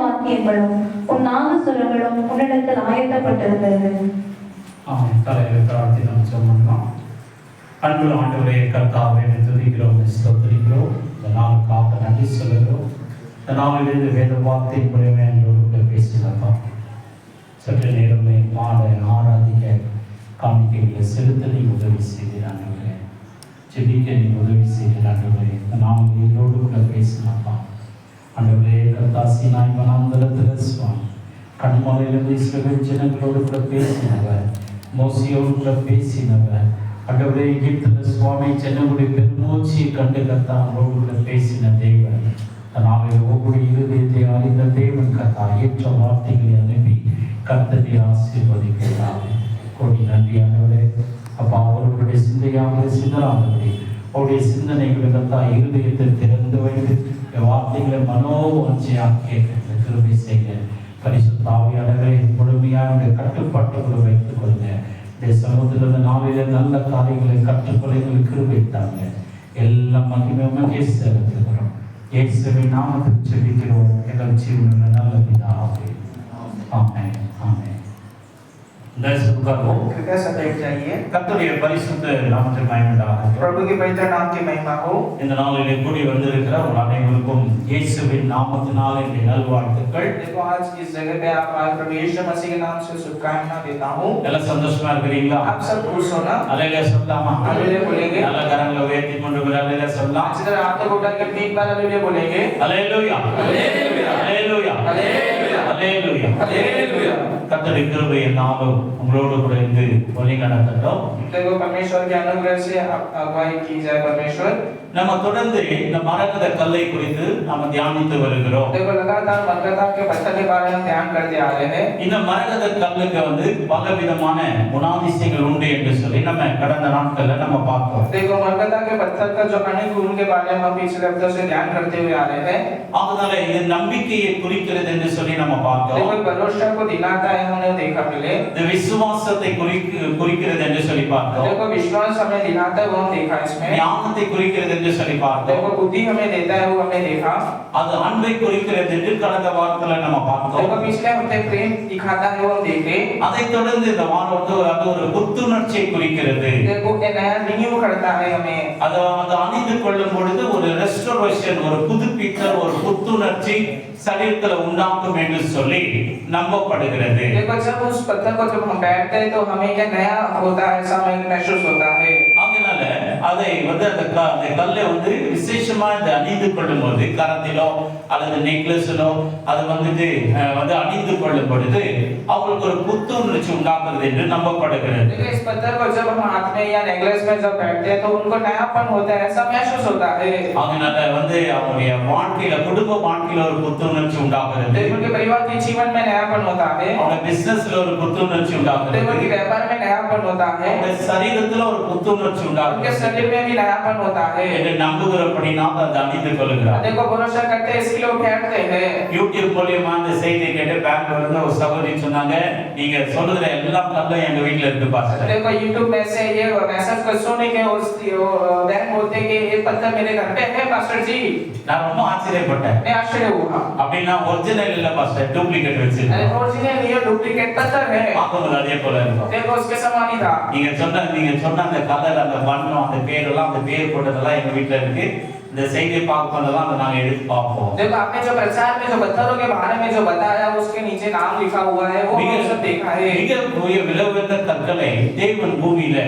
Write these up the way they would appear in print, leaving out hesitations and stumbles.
வாக்கியங்களும் உன் நாகசுரங்களும் உன்னிடத்தில் ஆயத்தப்பட்டிருந்தது. தலைவர் தாழ்த்தி நாம் சொன்னோம். அன்புள்ள ஆண்டவரே கர்த்தாவே, துதிக்கிறோம், ஸ்தோத்திரிக்கிறோம். இந்த நாளுக்காக நன்றி சொல்லுகிறோம். இந்த நாளிலிருந்து வேத வார்த்தை மூலமே எங்களோடு பேசினோம். சற்று நேரமே மாலை ஆராதிக்க காணிக்கைகளை செலுத்த நீ உதவி செய்கிறாங்க, ஜெபிக்க நீ உதவி செய்கிறாங்க. இந்த நாளில் எங்களோடு கூட பேசினப்பா ஆண்டவரே. கர்த்தாசி நாய் வனாந்தரத்தில் சுவாமி கண்மலையிலிருந்து இஸ்ரவேல் ஜனங்களோடு கூட பேசினவர், மோசையோடு கூட பேசினவர். ஆண்டவரே, எகிப்தில் சுவாமி ஜனங்களுடைய பெருமூச்சியை கண்டு கர்த்தா அவரோடு கூட பேசின தேவன். நாளில் ஒவ்வொரு இருதயத்தை அறிந்த தேவன் கர்த்தா ஏற்ற வார்த்தைகளை அனுப்பி கர்த்தரை ஆசீர்வதிக்கிறார். கோடி நன்றி ஆண்டவரே. அப்பா, அவர்களுடைய சிந்தையாக சிந்தனாகவே அவருடைய சிந்தனைகளை கர்த்தா இருதயத்தை திறந்து வைத்து வார்த்தைகளை மனோவாஞ்சையாக்கி கிருபை செய்ய பரிசுத்த ஆவியானவரே முழுமையாக கட்டுப்பாட்டுகளை வைத்துக் கொள்ளுங்க. இந்த சமூகத்தில் நாளில நல்ல காரியங்களை கற்றுக்கொள்ளுங்கள், கிருபைத்தாங்க. எல்லாம் மகிமையாக செலுத்துகிறோம். இயேசுவின் நாமத்தில் ஜெபிக்கிறோம் எங்கள் ஜீவனுள்ள நல்ல பிதாவே. ஆமென், ஆமென். कृपया सब बैठ जाइए। கர்த்தருடைய பரிசுத்த நாமத்திற்கு மகிமை உண்டாகட்டும். प्रभु के पवित्र नाम की महिमा हो। இந்த நாளிலே கூடி வந்திருக்கிற உங்கள் அனைவருக்கும் இயேசுவின் நாமத்தினாலே என்னுடைய நல்வாழ்த்துக்கள். देखो, आज इस जगह पे आप आए, प्रभु यीशु मसीह के नाम से शुभकामना देता हूं। எல்லாம் சந்தோஷமா இருக்கிறீங்களா? आप सब खुश हो ना? அல்லேலூயா சொல்லலாமா? அல்லேலூயா बोलेंगे। நல்ல கரங்களை உயர்த்தி கொண்டு அல்லேலூயா சொல்லலாம். आज इधर हाथों को उठा के 3 बार அல்லேலூயா बोलेंगे। அல்லேலூயா, அல்லேலூயா, அல்லேலூயா, அல்லேலூயா, அல்லேலூயா. கர்த்தருடைய கிருபை நாளும் உங்களோடு கூட இருந்து வழி நடத்தட்டும். देखो, परमेश्वर के अनुग्रह से अगुवाई की जाए परमेश्वर। நம்ம தொடர்ந்து இந்த மரகத கல்லை குறித்து நாம தியானித்து வருகிறோம். देखो, लगातार मरकता के पत्थर के बारे में ध्यान करते आ रहे हैं। இந்த மரகத கல்லுக்கு பலவிதமான குணாதிசயங்கள் உண்டு என்று சொல்லி நம்ம கடந்த நாட்கள்ல நம்ம பார்த்தோம். देखो, मरकता के पत्थर का जो अनेक गुण के बारे में हम पिछले हफ्ते से ध्यान करते हुए आ रहे हैं। அதனால இது நம்பிக்கையை குறிக்கிறது என்று சொல்லி நம்ம பார்த்தோம். देखो, भरोसा को दिलाता है, हमने देखा पहले। இந்த விசுவாசத்தை குறிக்கிறது என்று சொல்லி பார்த்தோம். देखो, विश्वास हमें दिलाता है, वो हम देखा इसमें। ஞானத்தை குறிக்கிறது என்று சொல்லி பார்த்தோம். देखो, बुद्धि हमें देता है, वो हमने देखा। அது அன்பை குறிக்கிறது என்று கடந்த வாரத்துல நம்ம பார்த்தோம். देखो, पिछले हफ्ते प्रेम दिखाता है, वो हम देखे। அதை தொடர்ந்து இந்த வாரம் அது ஒரு புத்துணர்ச்சியை குறிக்கிறது. देखो, एक नया रिन्यू करता है हमें। அது அணிந்து கொள்ளும் பொழுது ஒரு ரெஸ்டோரேஷன், ஒரு புதுப்பித்தல், ஒரு புத்துணர்ச்சி சரீரத்துல உண்டாக்கும் என்று சொல்லி நம்பப்படுகிறது. देखो, जब उस पत्थर को जब हम बैठते हैं तो हमें क्या नया होता है, ऐसा हमें महसूस होता है। அதனால அதை அந்த கல்லை விசேஷமா அணிந்து கொள்ளும் போது கரத்திலோ அல்லது நெக்லஸ்லோ அது அணிந்து கொள்ளும் பொழுது அவங்களுக்கு ஒரு புத்துணர்ச்சி உண்டாக்குறது என்று நம்பப்படுகிறது. देखो, इस पत्थर को जब हम हाथ में या नेकलेस में जब बैठते हैं तो उनको नयापन होता है, ऐसा महसूस होता है। அதனால அவங்களுடைய வாழ்க்கையில, குடும்ப வாழ்க்கையில ஒரு புத்துணர்ச்சி உண்டாக்குறது। देखो, उनके परिवार के जीवन में नयापन होता है। அவங்க பிசினஸ்ல ஒரு புத்துணர்ச்சி உண்டாக்குறது। देखो, उनके व्यापार में नयापन होता है। அவங்க சரீரத்துல ஒரு புத்துணர்ச்சி உண்டாக்குறது। उनके शरीर में भी नयापन होता है। என்று நம்புகிறபடினால் அதை அணிந்து கொள்கிறார். देखो, भरोसा करते हैं, इसके लिए वो बैठते हैं। யூடியூப் மூலமா அந்த செய்தியை கேட்டு பெங்களூர்ல இருந்து ஒரு சகோதரி சொன்னாங்க, நீங்க சொல்லுகிற எல்லா கல்லும் எங்க வீட்ல இருக்கு பாஸ்டர். देखो, YouTube में से ये मैसेज को सुन के उस बहन बोलते कि ये पत्थर मेरे घर पे है पास्टर जी। நான் ரொம்ப ஆச்சரியப்பட்டேன். मैं आश्चर्य हुआ। அப்படின்னா ஒரிஜினல் இல்ல பாஸ்டர், டூப்ளிகேட் வச்சிருக்கீங்க. अरे ओरिजिनल ये डुप्लीकेट पत्थर है। பாக்கும்போது அதே போல இருக்கும். देखो, उसके समान ही था। நீங்க சொன்ன அந்த கலர், அந்த வண்ணம், அந்த பேரெல்லாம், அந்த பேர் போட்டதெல்லாம் எங்க வீட்ல இருக்கு. இந்த செய்தியை பார்க்கும்போதெல்லாம் அதை நாங்க எடுத்து பார்ப்போம். देखो, आपने जो प्रचार में जो पत्थरों के बारे में जो बताया उसके नीचे नाम लिखा हुआ है, वो हमने सब देखा है। மிக விலையுயர்ந்த கற்களை தேவன் பூமியில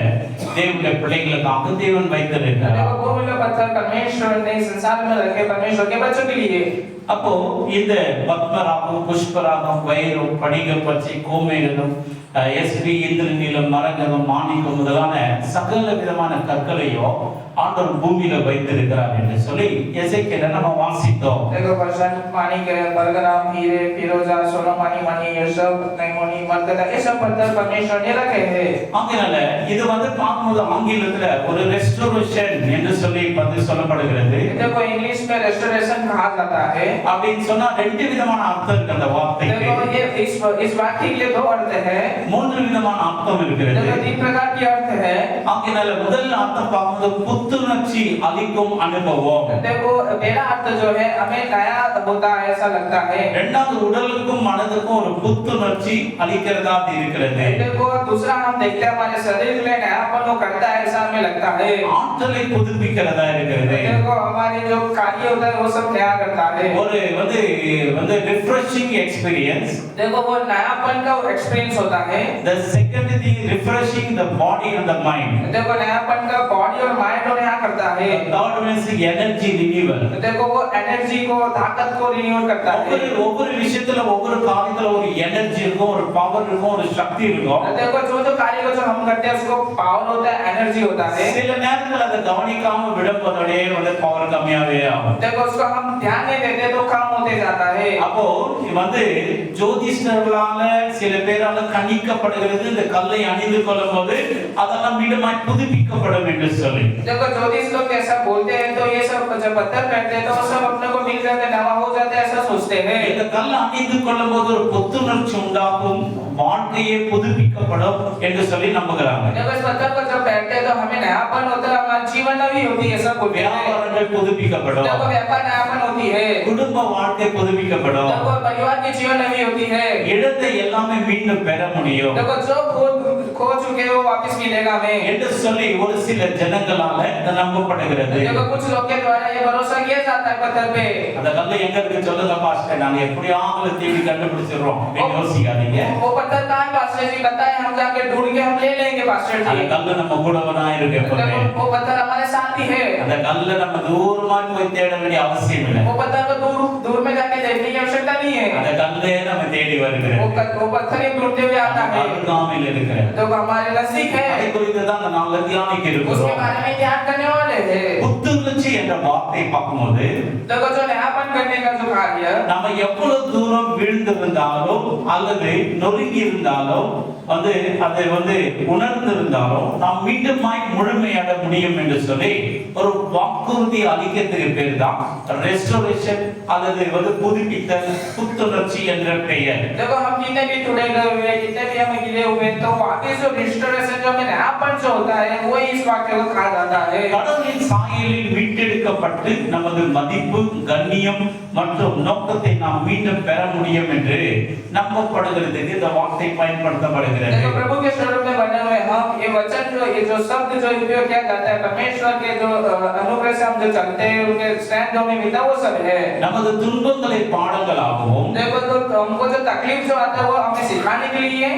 தேவனுடைய பிள்ளைகளுக்காக தேவன் வைத்திருக்கிறார். देखो, वो वाला पत्थर परमेश्वर ने संसार में रखे, परमेश्वर के बच्चों के लिए। அப்போ இந்த பத்மராகம், புஷ்பராகம், வைரம், படிகம், பச்சை, கோமேகதம், எஸ்பி, இந்திரநீலம், மரகதம், மாணிக்கம் முதலான சகல விதமான கற்களையோ ஆண்டவர் பூமியில வைத்திருக்கிறார் என்று சொல்லி எசேக்கியேல நம்ம வாசித்தோம். देखो, प्रशांत माणिक, बरगराम, हीरे, फिरोजा, सोनामणि, मणि, ये सब नैमोनी, मरकता, ये सब पत्थर परमेश्वर ने रखे हैं। அதனால இது பார்க்கும்போது ஆங்கிலத்துல ஒரு ரெஸ்டோரேஷன் என்று சொல்லி சொல்லப்படுகிறது. देखो, इंग्लिश में रेस्टोरेशन कहा जाता है। அப்படின்னு சொன்னா ரெண்டு விதமான அர்த்தம் இருக்கு அந்த வார்த்தைக்கு. देखो, ये इस वाक्य के लिए दो अर्थ है। மூன்று விதமான அர்த்தம் இருக்கிறது. देखो 3 प्रकार की अर्थ है. ஆகையால முதல் அர்த்தம் பார்க்கும்போது புத்துணர்ச்சி அளிக்கும் அனுபவம். देखो पहला अर्थ जो है हमें नया होता है ऐसा लगता है. இரண்டாவது உடலுக்கும் மனதுக்கும் ஒரு புத்துணர்ச்சி அளிக்கிறதா இருக்கிறது. देखो दूसरा हम देखते हैं हमारे शरीर में नयापन वो करता है ऐसा हमें लगता है. ஆற்றலை புதுப்பிக்கிறதா இருக்கிறது. देखो हमारे जो कार्य होता है वो सब नया करता है. ஒரு வந்து ரிஃப்ரெஷிங் எக்ஸ்பீரியன்ஸ். देखो वो नयापन का एक्सपीरियंस होता है. The second thing refreshing the body and the mind. देखो नयापन का बॉडी और माइंड को नया करता है. Third one is energy renewal. देखो वो एनर्जी को ताकत को रिन्यूअल करता है. ஒவ்வொரு விஷயத்துல ஒவ்வொரு காரியத்துல ஒரு எனர்ஜி இருக்கும், ஒரு பவர் இருக்கும், ஒரு சக்தி இருக்கும். देखो जो कार्य को जो हम करते हैं उसको पावर होता है, एनर्जी होता है. சில நேரத்துல அதை கவனிக்காம விடும்போதே வந்து பவர் கம்மியாவே ஆகும். देखो उसको हम ध्यान नहीं देते तो कम होते जाता है. அப்போ வந்து ஜோதிஷ்டர்களால சில பேரால கணிக்கப்படுகிறது இந்த கல்லை அணிந்து கொள்ளும்போது அதெல்லாம் மீண்டுமாய் புதுப்பிக்கப்படும் என்று சொல்லி. देखो ज्योतिष लोग ऐसा बोलते हैं तो ये सब जब पत्थर पहनते हैं तो सब अपने को मिल जाते हैं, नवा हो जाता है ऐसा सोचते हैं. இந்த கல்லை அணிந்து கொள்ளும்போது ஒரு புத்துணர்ச்சி உண்டாகும், வாழ்க்கையே புதுப்பிக்கப்படும் என்று சொல்லி நம்புகிறாங்க. देखो इस पत्थर को जब पहनते हैं तो हमें नयापन होता है, हमारा जीवन नवी होती है, सब बोलते हैं. வியாபாரங்கள் புதுப்பிக்கப்படும், देखो व्यापार नयापन होती है. குடும்ப வாழ்க்கை புதுப்பிக்கப்படும், देखो परिवार की जीवन नवी होती है. இழந்த எல்லாமே மீண்டும் பெற முடியும் देखो जो खो चुके हो वापस मिलेगा हमें என்று சொல்லி ஒரு சில ஜனங்களால நம்பப்படுகிறது. देखो कुछ लोग के द्वारा ये भरोसा किया जाता है पत्थर पे. அந்த கல்லை எங்க இருக்கு சொல்லுங்க பாஸ்டர், நாங்க எப்படியாவது தேடி கண்டுபிடிச்சிரோம் அப்படின்னு யோசிக்காதீங்க. वो पत्थर कहां है पास्टर जी, बताएं हम जाके ढूंढ के हम ले लेंगे पास्टर அந்த जी. கல்லை நம்ம கூடவனா இருக்கு எப்பவுமே. वो पत्थर हमारे साथ ही है. அந்த கல்லை நம்ம தூரமா போய் தேட வேண்டிய அவசியம் இல்லை. वो पत्थर को दूर दूर में जाके देखने की आवश्यकता नहीं है. அந்த கல்லே நம்ம தேடி வருகிறது. वो पत्थर ही ढूंढते हुए आता है. அருகாமையில் இருக்கிறது. तो हमारे नजदीक है. அதை குறித்து தான் அந்த நாள்ல தியானிக்க उसके இருக்கிறோம். बारे में ध्यान करने वाले हैं. புத்துணர்ச்சி என்ற வார்த்தையை பார்க்கும்போது देखो जो नयापन करने का जो कार्य நம்ம எவ்வளவு தூரம் வீழ்ந்திருந்தாலும் அல்லது நொறுங்கி இருந்தாலும் வந்து அதை வந்து உணர்ந்திருந்தாலும் நாம் மீண்டுமாய் முழுமையட முடியும் என்று சொல்லி ஒரு வாக்குறுதி அளிக்கிறதுக்கு பேர் தான் ரெஸ்டோரேஷன் அல்லது வந்து புதுப்பித்தல், புத்துணர்ச்சி என்ற பெயர். देखो हम कितने भी टूटे गए हुए, कितने भी हम गिरे हुए, तो वाकई जो रिस्टोरेशन जो हमें नयापन जो होता है वो इस वाक्य को कहा जाता है. கடவுளின் சாயலில் மீட்டெடுக்கப்பட்டு நமது மதிப்பு, கண்ணியம் மற்றும் நோக்கத்தை நாம் மீண்டும் பெற முடியும் என்று நம்பப்படுகிறதுக்கு இந்த வார்த்தை பயன்படுத்தப்படுகிறது. देखो प्रभु के स्वरूप में बने हुए हम, ये वचन जो शब्द जो उपयोग किया जाता है परमेश्वर के जो अनुग्रह से हम जो चलते हैं उनके स्टैंड जो हमें मिलता है वो सब है. நமது துன்பங்களை பாடங்களாகவும், देखो तो हमको जो तकलीफ जो आता है वो हमें सिखाने के लिए,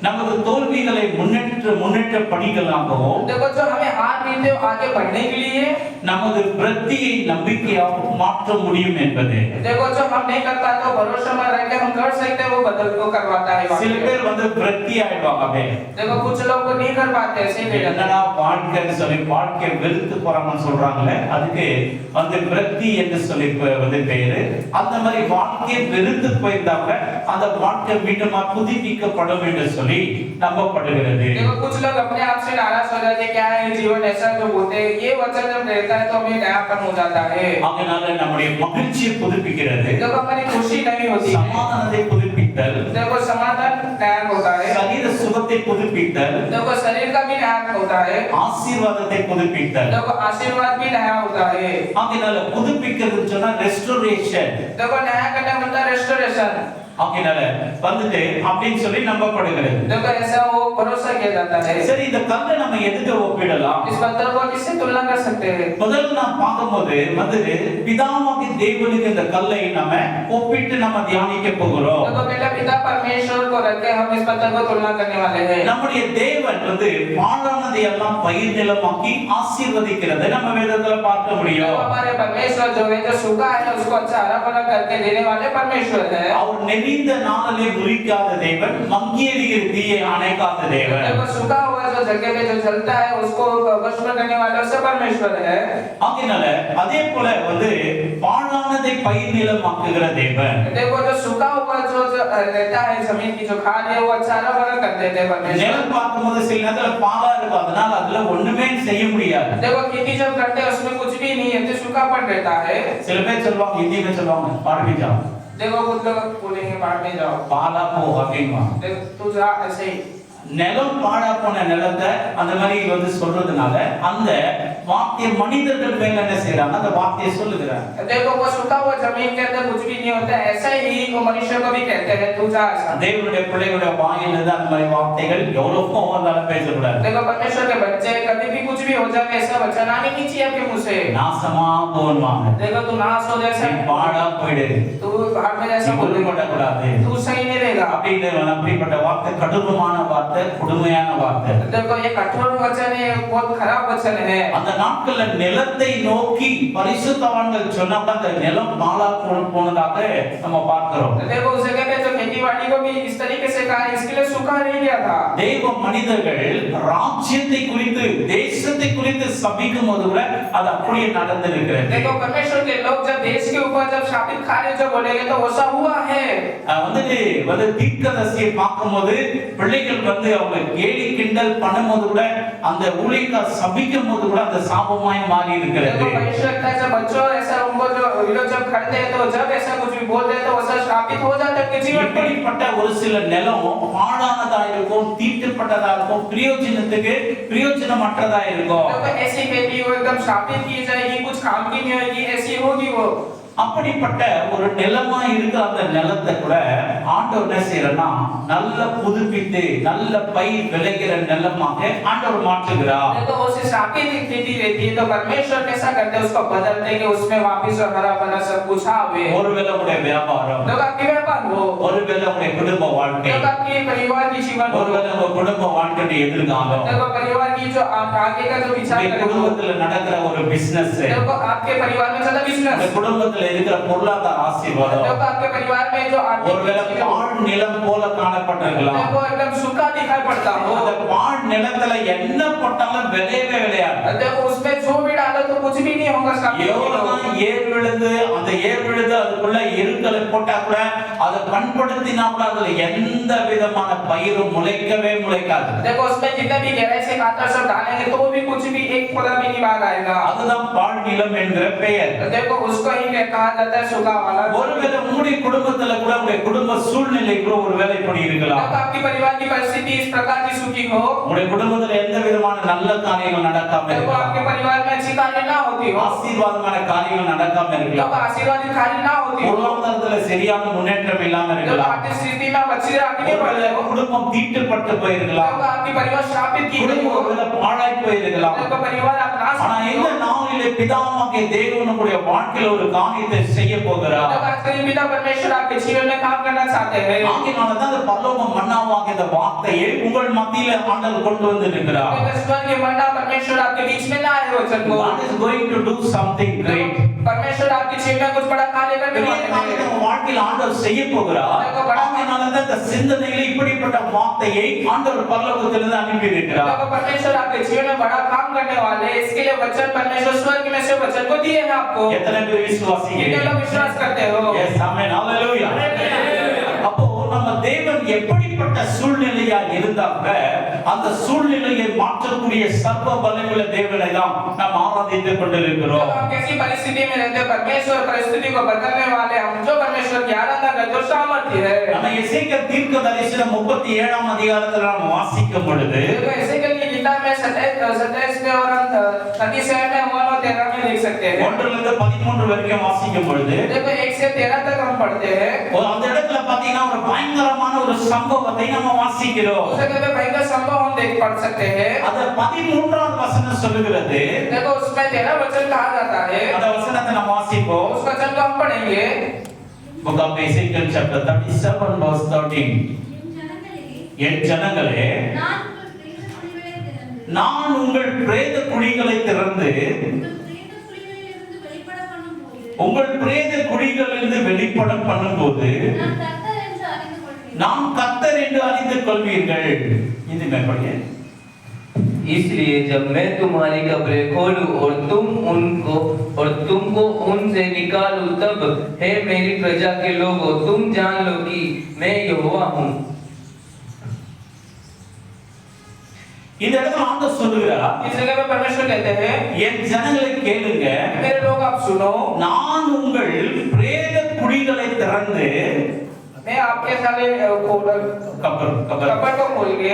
நமது தோல்விகளை முன்னேற்ற படிகளாகவும், देखो जो हमें हाथ मिलते हो आगे बढ़ने के लिए, நமது பிரத்தியை நம்பிக்கையாக மாற்ற முடியும் என்பது. देखो जो हम नहीं कर पाते हो भरोसा में रह के हम कर सकते हैं वो बदल को करवाता है. சில பேர் வந்து பிரத்தி ஆயிடுவாங்க. देखो कुछ लोग को नहीं कर पाते ऐसे ही என்னடா வாழ்க்கைன்னு சொல்லி வாழ்க்கை வெறுத்து போறாங்கன்னு சொல்றாங்களே, அதுக்கு வந்து பிரத்தி என்று சொல்லி வந்து பேரு. அந்த மாதிரி வாழ்க்கையை வெறுத்து போயிருந்தாங்க, அந்த வாழ்க்கை மீண்டும் புதுப்பிக்கப்படும் என்று சொல்லி நம்பப்படுகிறது. देखो कुछ लोग अपने आप से नाराज हो जाते हैं, क्या है जीवन ऐसा जो बोलते हैं, ये वचन जब रहता है तो हमें नयापन हो जाता है. அதனால நம்முடைய மகிழ்ச்சியை புதுப்பிக்கிறது, देखो हमारी खुशी नहीं होती है. சமாதானத்தை புதுப்பித்தல், देखो समाधान नया होता है. சரீர சுகத்தை புதுப்பித்தல், देखो शरीर का भी नया होता है. ஆசீர்வாதத்தை புதுப்பித்தல். देखो आशीर्वाद भी नया होता है. அதனால புதுப்பிக்கிறது சொன்னா ரெஸ்டோரேஷன். देखो नया करना मतलब रेस्टोरेशन. அதனால வந்துட்டு அப்படின்னு சொல்லி நம்பப்படுகிறது. देखो ऐसा वो भरोसा किया जाता है. சரி, இந்த கல்லை நம்ம எதுக்கு ஒப்பிடலாம்? इस पत्थर को किससे तुलना कर सकते हैं? முதல்ல நாம் பார்க்கும்போது வந்து பிதாவாகிய தேவனுக்கு இந்த கல்லை நாம ஒப்பிட்டு நம்ம தியானிக்க போகிறோம். देखो बेटा पिता परमेश्वर को रख के हम इस पत्थर को तुलना करने वाले हैं. நம்முடைய தேவன் வந்து பாழானதை எல்லாம் பயிர் நிலமாக்கி ஆசீர்வதிக்கிறதை நம்ம வேதத்துல பார்க்க முடியும். हमारे परमेश्वर जो है जो सूखा है उसको अच्छा हरा भरा करके देने वाले परमेश्वर है. அவர் நெறிந்த நாளிலே முறிக்காத தேவன், மங்கியெரிகிற தீயை அணைக்காத தேவன். देखो सूखा हुआ जो जगह पे जो चलता है उसको भस्म करने वाला उससे परमेश्वर है. அதனால அதே போல வந்து பாழானதை பயிர் நிலமாக்குகிற தேவன். देखो जो सूखा हुआ जो रहता है जमीन की जो खाद है वो अच्छा हरा भरा कर देते हैं परमेश्वर. நிலம் பார்க்கும்போது சில நேரத்துல பாலா இருக்கும், அதனால அதுல ஒண்ணுமே செய்ய முடியாது. देखो खेती जब करते हैं उसमें कुछ भी नहीं है, तो सूखापन रहता है. சில பேர் சொல்லுவாங்க, हिंदी में சொல்லுவாங்க பாड़ में जाओ, देखो कुछ लोग बोलेंगे बाढ़ में जाओ, पाला को हकीमा. देखो तू जा ऐसे ही நிலம் பாழா போன நிலத்தை அந்த மாதிரி வந்து சொல்றதுனால அந்த வார்த்தையை மனிதர்கள் மேல என்ன செய்யறாங்க, அந்த வார்த்தையை சொல்லுகிறாங்க. देखो वो सूखा हुआ जमीन के अंदर कुछ भी नहीं होता, ऐसा ही वो मनुष्य को भी कहते हैं तू जा ऐसा। தேவனுடைய பிள்ளைகளுடைய வாயிலிருந்து அந்த மாதிரி வார்த்தைகள் எவ்வளவோ வந்தாலும் பேசக்கூடாது. देखो परमेश्वर के बच्चे कभी भी कुछ भी हो जाए ऐसा वचन आने नहीं चाहिए आपके मुंह से। நாசமா போவாங்க, देखो तू नाश हो जैसा பாழா போயிடு, तू भाग में जैसा बोलने கூடாது, तू सही नहीं रहेगा। அப்படிப்பட்ட வார்த்தை கடுமையான வார்த்தை, கொடுமையான வார்த்தை. देखो ये कठोर वचन है, बहुत खराब वचन है। அந்த நாட்கள்ல நிலத்தை நோக்கி பரிசுத்தவான்கள் சொன்னாங்க, அந்த நிலம் பாழா போனதாக நம்ம பார்க்கிறோம். देखो उस जगह पे जो खेतीबाड़ी को भी इस तरीके से कहा, इसके लिए सूखा नहीं गया था। தேவ மனிதர்கள் ராஜ்யத்தை குறித்து தேசத்தை குறித்து சபிக்கும் போது கூட அது அப்படியே நடந்திருக்கிறது. देखो परमेश्वर के लोग जब देश के ऊपर जब शापित कार्य जब बोलेंगे तो वैसा हुआ है। வந்து தீர்க்கதரிசியை பார்க்கும்போது பிள்ளைகள் வந்து அவங்க கேலி கிண்டல் பண்ணும்போது கூட அந்த ஊழியக்காரர் சபிக்கும் போது கூட அந்த சாபமாய் மாறி இருக்கிறது. देखो परमेश्वर का जब बच्चों ऐसा उनको जो विरोध जब करते हैं तो जब ऐसा कुछ भी बोलते हैं तो वैसा शापित हो जाता है जीवन में। இப்படிப்பட்ட ஒரு சில நிலம் பாழானதா இருக்கும், தீட்டுப்பட்டதா இருக்கும், பிரயோஜனமற்றதா இருக்கும். देखो ऐसी खेती वो एकदम शापित की जाएगी, कुछ काम की नहीं होगी, ऐसी होगी वो। அப்படிப்பட்ட ஒரு நிலமா இருக்கிற அந்த நிலத்தை கூட ஆண்டவர் என்ன செய்யறனா நல்ல புதுப்பித்து நல்ல பயிர் விளைகிற நிலமாக ஆண்டவர் மாற்றுகிறார். देखो उस शापित खेती रहती है तो परमेश्वर कैसा करते हैं, उसको बदलते हैं कि उसमें वापस हरा भरा सब कुछ आवे। ஒருவேளை உடைய வியாபாரம், देखो आपके व्यापार हो, ஒருவேளை உடைய குடும்ப வாழ்க்கை, देखो आपके परिवार की जीवन हो, ஒருவேளை உங்க குடும்ப வாழ்க்கையுடைய எதிர்காலம், देखो परिवार की जो आगे का जो विचार உங்க குடும்பத்துல நடக்கிற ஒரு பிசினஸ், देखो आपके परिवार में चला बिजनेस, உங்க குடும்பத்துல இருக்கிற பொருளாதார ஆசீர்வாதம், देखो आपके परिवार में जो ஒருவேளை பாழ் நிலம் போல காணப்பட்டிருக்கலாம். देखो एकदम सूखा दिखाई पड़ता हो, அந்த பாழ் நிலத்துல என்ன போட்டாலும் விளையவே விளையாது. देखो उसमें जो भी डालो तो कुछ भी नहीं होगा। எவ்வளவுதான் ஏர் விழுது, அந்த ஏர் விழுது அதுக்குள்ள எருக்களை போட்டா கூட அதை பண்படுத்தினா கூட அதுல எந்த விதமான பயிரும் முளைக்கவே முளைக்காது. देखो उसमें जितना भी गहराई से खातर सब डालेंगे तो भी कुछ भी एक पौधा भी नहीं बाग आएगा। அதுதான் பாழ் நிலம் என்கிற பெயர். देखो उसको ही कहा जाता है सूखा वाला। ஒருவேளை உங்களுடைய குடும்பத்துல கூட உங்களுடைய குடும்ப சூழ்நிலை கூட ஒருவேளை இப்படி இருக்கலாம். देखो आपकी परिवार की परिस्थिति इस प्रकार की सूखी हो, உங்களுடைய குடும்பத்துல எந்த விதமான நல்ல காரியங்கள் நடக்காம देखो இருக்கலாம், आपके परिवार में अच्छी कार्य ना होती हो, ஆசீர்வாதமான காரியங்கள் நடக்காம देखो இருக்கலாம், आशीर्वादित कार्य ना होती हो, பொருளாதாரத்துல சரியான முன்னேற்றம் இல்லாம देखो இருக்கலாம், आर्थिक स्थिति में अच्छी आगे बढ़ ஒருவேளை குடும்பம் தீட்டுப்பட்டு போயிருக்கலாம், देखो आपकी परिवार शापित की गई குடும்பம் हो, ஒருவேளை பாழாய் போயிருக்கலாம். देखो परिवार आप नाश ஆனா இந்த நாளிலே பிதாவாகிய தேவன் உங்களுடைய வாழ்க்கையில ஒரு காரியத்தை செய்ய போகிறார். देखो आज के पिता परमेश्वर आपके जीवन में काम करना चाहते हैं। ஆகையால்தான் அந்த பரலோக மன்னாவாகிய இந்த வார்த்தையை உங்கள் மத்தியில ஆண்டவர் கொண்டு வந்திருக்கிறார். स्वर्ग के मन्ना परमेश्वर आपके बीच में लाए वचन को। God is going to do something great. परमेश्वर आपके जीवन में कुछ बड़ा कार्य करने वाले हैं। உங்க வாழ்க்கையில ஆண்டவர் செய்ய போகிறார். ஆகையால்தான் இந்த சிந்தனையில இப்படிப்பட்ட வார்த்தையை ஆண்டவர் பரலோகத்திலிருந்து அனுப்பி இருக்கிறார். देखो परमेश्वर आपके जीवन में बड़ा काम करने वाले हैं, इसके लिए वचन परमेश्वर स्वर्ग में से वचन को दिए हैं आपको। எத்தனை பேர் விசுவாசிங்க? कितने लोग विश्वास करते हो? Yes, amen, hallelujah. அப்போ நம்ம தேவன் எப்படிப்பட்ட சூழ்நிலையா இருந்தாங்க அந்த சூழ்நிலையை மாற்றக்கூடிய சர்வ வல்லமையுள்ள தேவனை தான் நாம் ஆராதித்துக் கொண்டிருக்கிறோம். हम कैसी परिस्थिति में रहते हैं, परमेश्वर परिस्थिति को बदलने वाले हम जो परमेश्वर की आराधना करते हैं, सामर्थ्य है। நம்ம எசேக்கியேல் தீர்க்கதரிசனம் 37ஆம் அதிகாரத்துல நாம் வாசிக்கும் பொழுது देखो एसेकियेल की किताब में 27 में और 37 में हम और 13 में देख सकते हैं। 1 லிருந்து 13 வரைக்கும் வாசிக்கும் பொழுது देखो 1 से 13 तक हम पढ़ते हैं। அந்த இடத்துல பாத்தீங்கன்னா ஒரு பயங்கரமான ஒரு சம்பவத்தை நம்ம வாசிக்கிறோம். उस जगह पे भयंकर संभव हम देख पढ़ सकते हैं। அது 13வது வசனம் சொல்லுகிறது. देखो उसमें 13 वचन कहा जाता है, அந்த வசனத்தை நம்ம வாசிப்போம். उस वचन को हम पढ़ेंगे। Book of Ezekiel chapter 37 verse 13. என் ஜனங்களே நான் உங்கள் பிரேத குழிகளை திறந்து உங்கள் பிரேத குழிகளிலிருந்து வெளிப்பட பண்ணும்போது நான் கர்த்தர் என்று அறிந்து கொள்வீர்கள். இது மேற்படியே इसलिए जब मैं तुम्हारी कब्रें खोलूं और तुमको उनसे निकालूं, तब हे मेरी प्रजा के लोगों, तुम जान लो कि मैं यहोवा हूं। இந்த இடத்துல ஆண்டவர் சொல்லுகிறார், इस जगह पे परमेश्वर कहते हैं, என் ஜனங்களை கேளுங்க, मेरे लोग आप सुनो, நான் உங்கள் பிரேத குழிகளை திறந்து मैं आपके सारे कपड़ को खोल के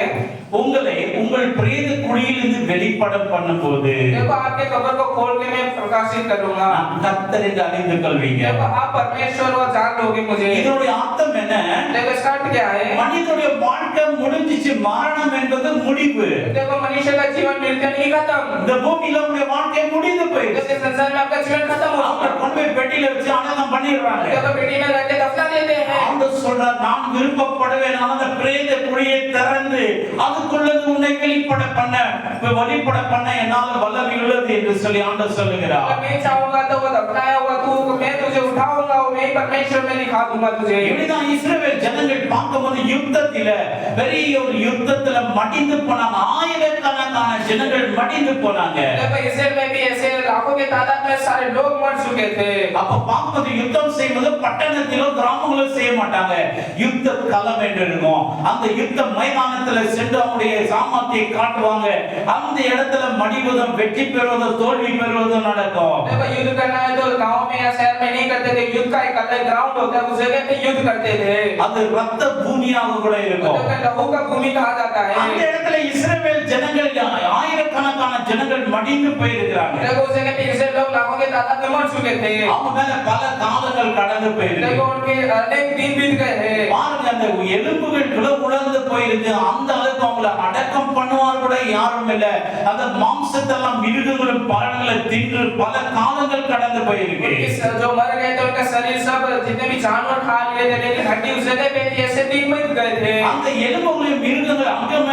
உங்களை உங்கள் பிரேத குழியிலிருந்து வெளிப்படம் பண்ணும்போது देखो आपके कब्र को खोल के मैं प्रकाशित करूंगा கர்த்தரை அறிந்து கொள்வீங்க देखो आप परमेश्वर को जान लोगे मुझे இதோட அர்த்தம் என்ன देखो स्टार्ट क्या है மனிதனுடைய வாழ்க்கை முடிஞ்சிச்சு மரணம் என்பது முடிவு देखो मनुष्य का जीवन मिलकर नहीं खत्म இந்த பூமியில உங்களுடைய வாழ்க்கை முடிந்து போயிடுச்சு देखो संसार में आपका जीवन खत्म हो அவங்க கொண்டு போய் பெட்டியில வச்சு அடக்கம் பண்ணிடுறாங்க देखो बेटी में रख के दफना देते हैं ஆண்டவர் சொல்றார் நான் விருப்பப்படுவேன் அந்த பிரேத குழியை திறந்து அதுக்குள்ளது உன்னை வெளிப்பட பண்ண என்னால வல்லமை உள்ளது என்று சொல்லி ஆண்டவர் சொல்லுகிறார் मैं चाहूंगा तो वो दफनाया हुआ तू मैं तुझे उठाऊंगा वो मैं परमेश्वर में दिखा दूंगा तुझे இப்படிதான் இஸ்ரவேல் ஜனங்கள் பார்க்கும்போது யுத்தத்தில பெரிய ஒரு யுத்தத்துல மடிந்து போனாங்க ஆயிரக்கணக்கான ஜனங்கள் மடிந்து போனாங்க देखो इसराइल में भी ऐसे लाखों के तादाद में सारे लोग मर चुके थे அப்ப பார்க்கும்போது யுத்தம் செய்வது பட்டணத்திலோ கிராமங்களோ செய்ய மாட்டாங்க யுத்த களம் என்று இருக்கும் அந்த யுத்த மைதானத்துல சென்று அவங்களுடைய சாமர்த்தியை காட்டுவாங்க அந்த இடத்துல மடிவதும் வெற்றி பெறுவதும் தோல்வி பெறுவதும் நடக்கும் देखो युद्ध करना है तो गांव में या शहर में नहीं करते थे युद्ध का एक अलग ग्राउंड होता है उस जगह पे युद्ध करते थे அது ரத்த பூமியாக கூட இருக்கும் तो लहू का भूमि कहा जाता है அந்த இடத்துல இஸ்ரவேல் ஜனங்கள் ஆயிரக்கணக்கான ஜனங்கள் மடிந்து போயிருக்காங்க देखो उस जगह पे इसराइल लोग लाखों के तादाद में मर चुके थे அவங்க மேல பல காலங்கள் கடந்து போயிருக்கு देखो उनके अनेक दिन बीत गए हैं பாருங்க அந்த எலும்புகள் உலர்ந்து போயிருக்கு அந்த அளவுக்கு அவங்கள அடக்கம் பண்ணுவார் கூட யாரும் இல்ல அந்த மாம்சத்தெல்லாம் மிருகங்களும் பழங்களை தின்று பல காலங்கள் கடந்து போயிருக்கு जो मर गए थे उनका शरीर सब जितने भी जानवर खा लिए थे लेकिन हड्डी उस जगह पे थी ऐसे दिन बीत गए थे அந்த எலும்புகளை மிருகங்கள் அங்கமே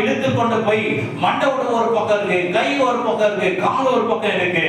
எடுத்து கொண்டு போய் மண்டோட ஒரு பக்கம் இருக்கு கை ஒரு பக்கம் இருக்கு கால் ஒரு பக்கம் இருக்கு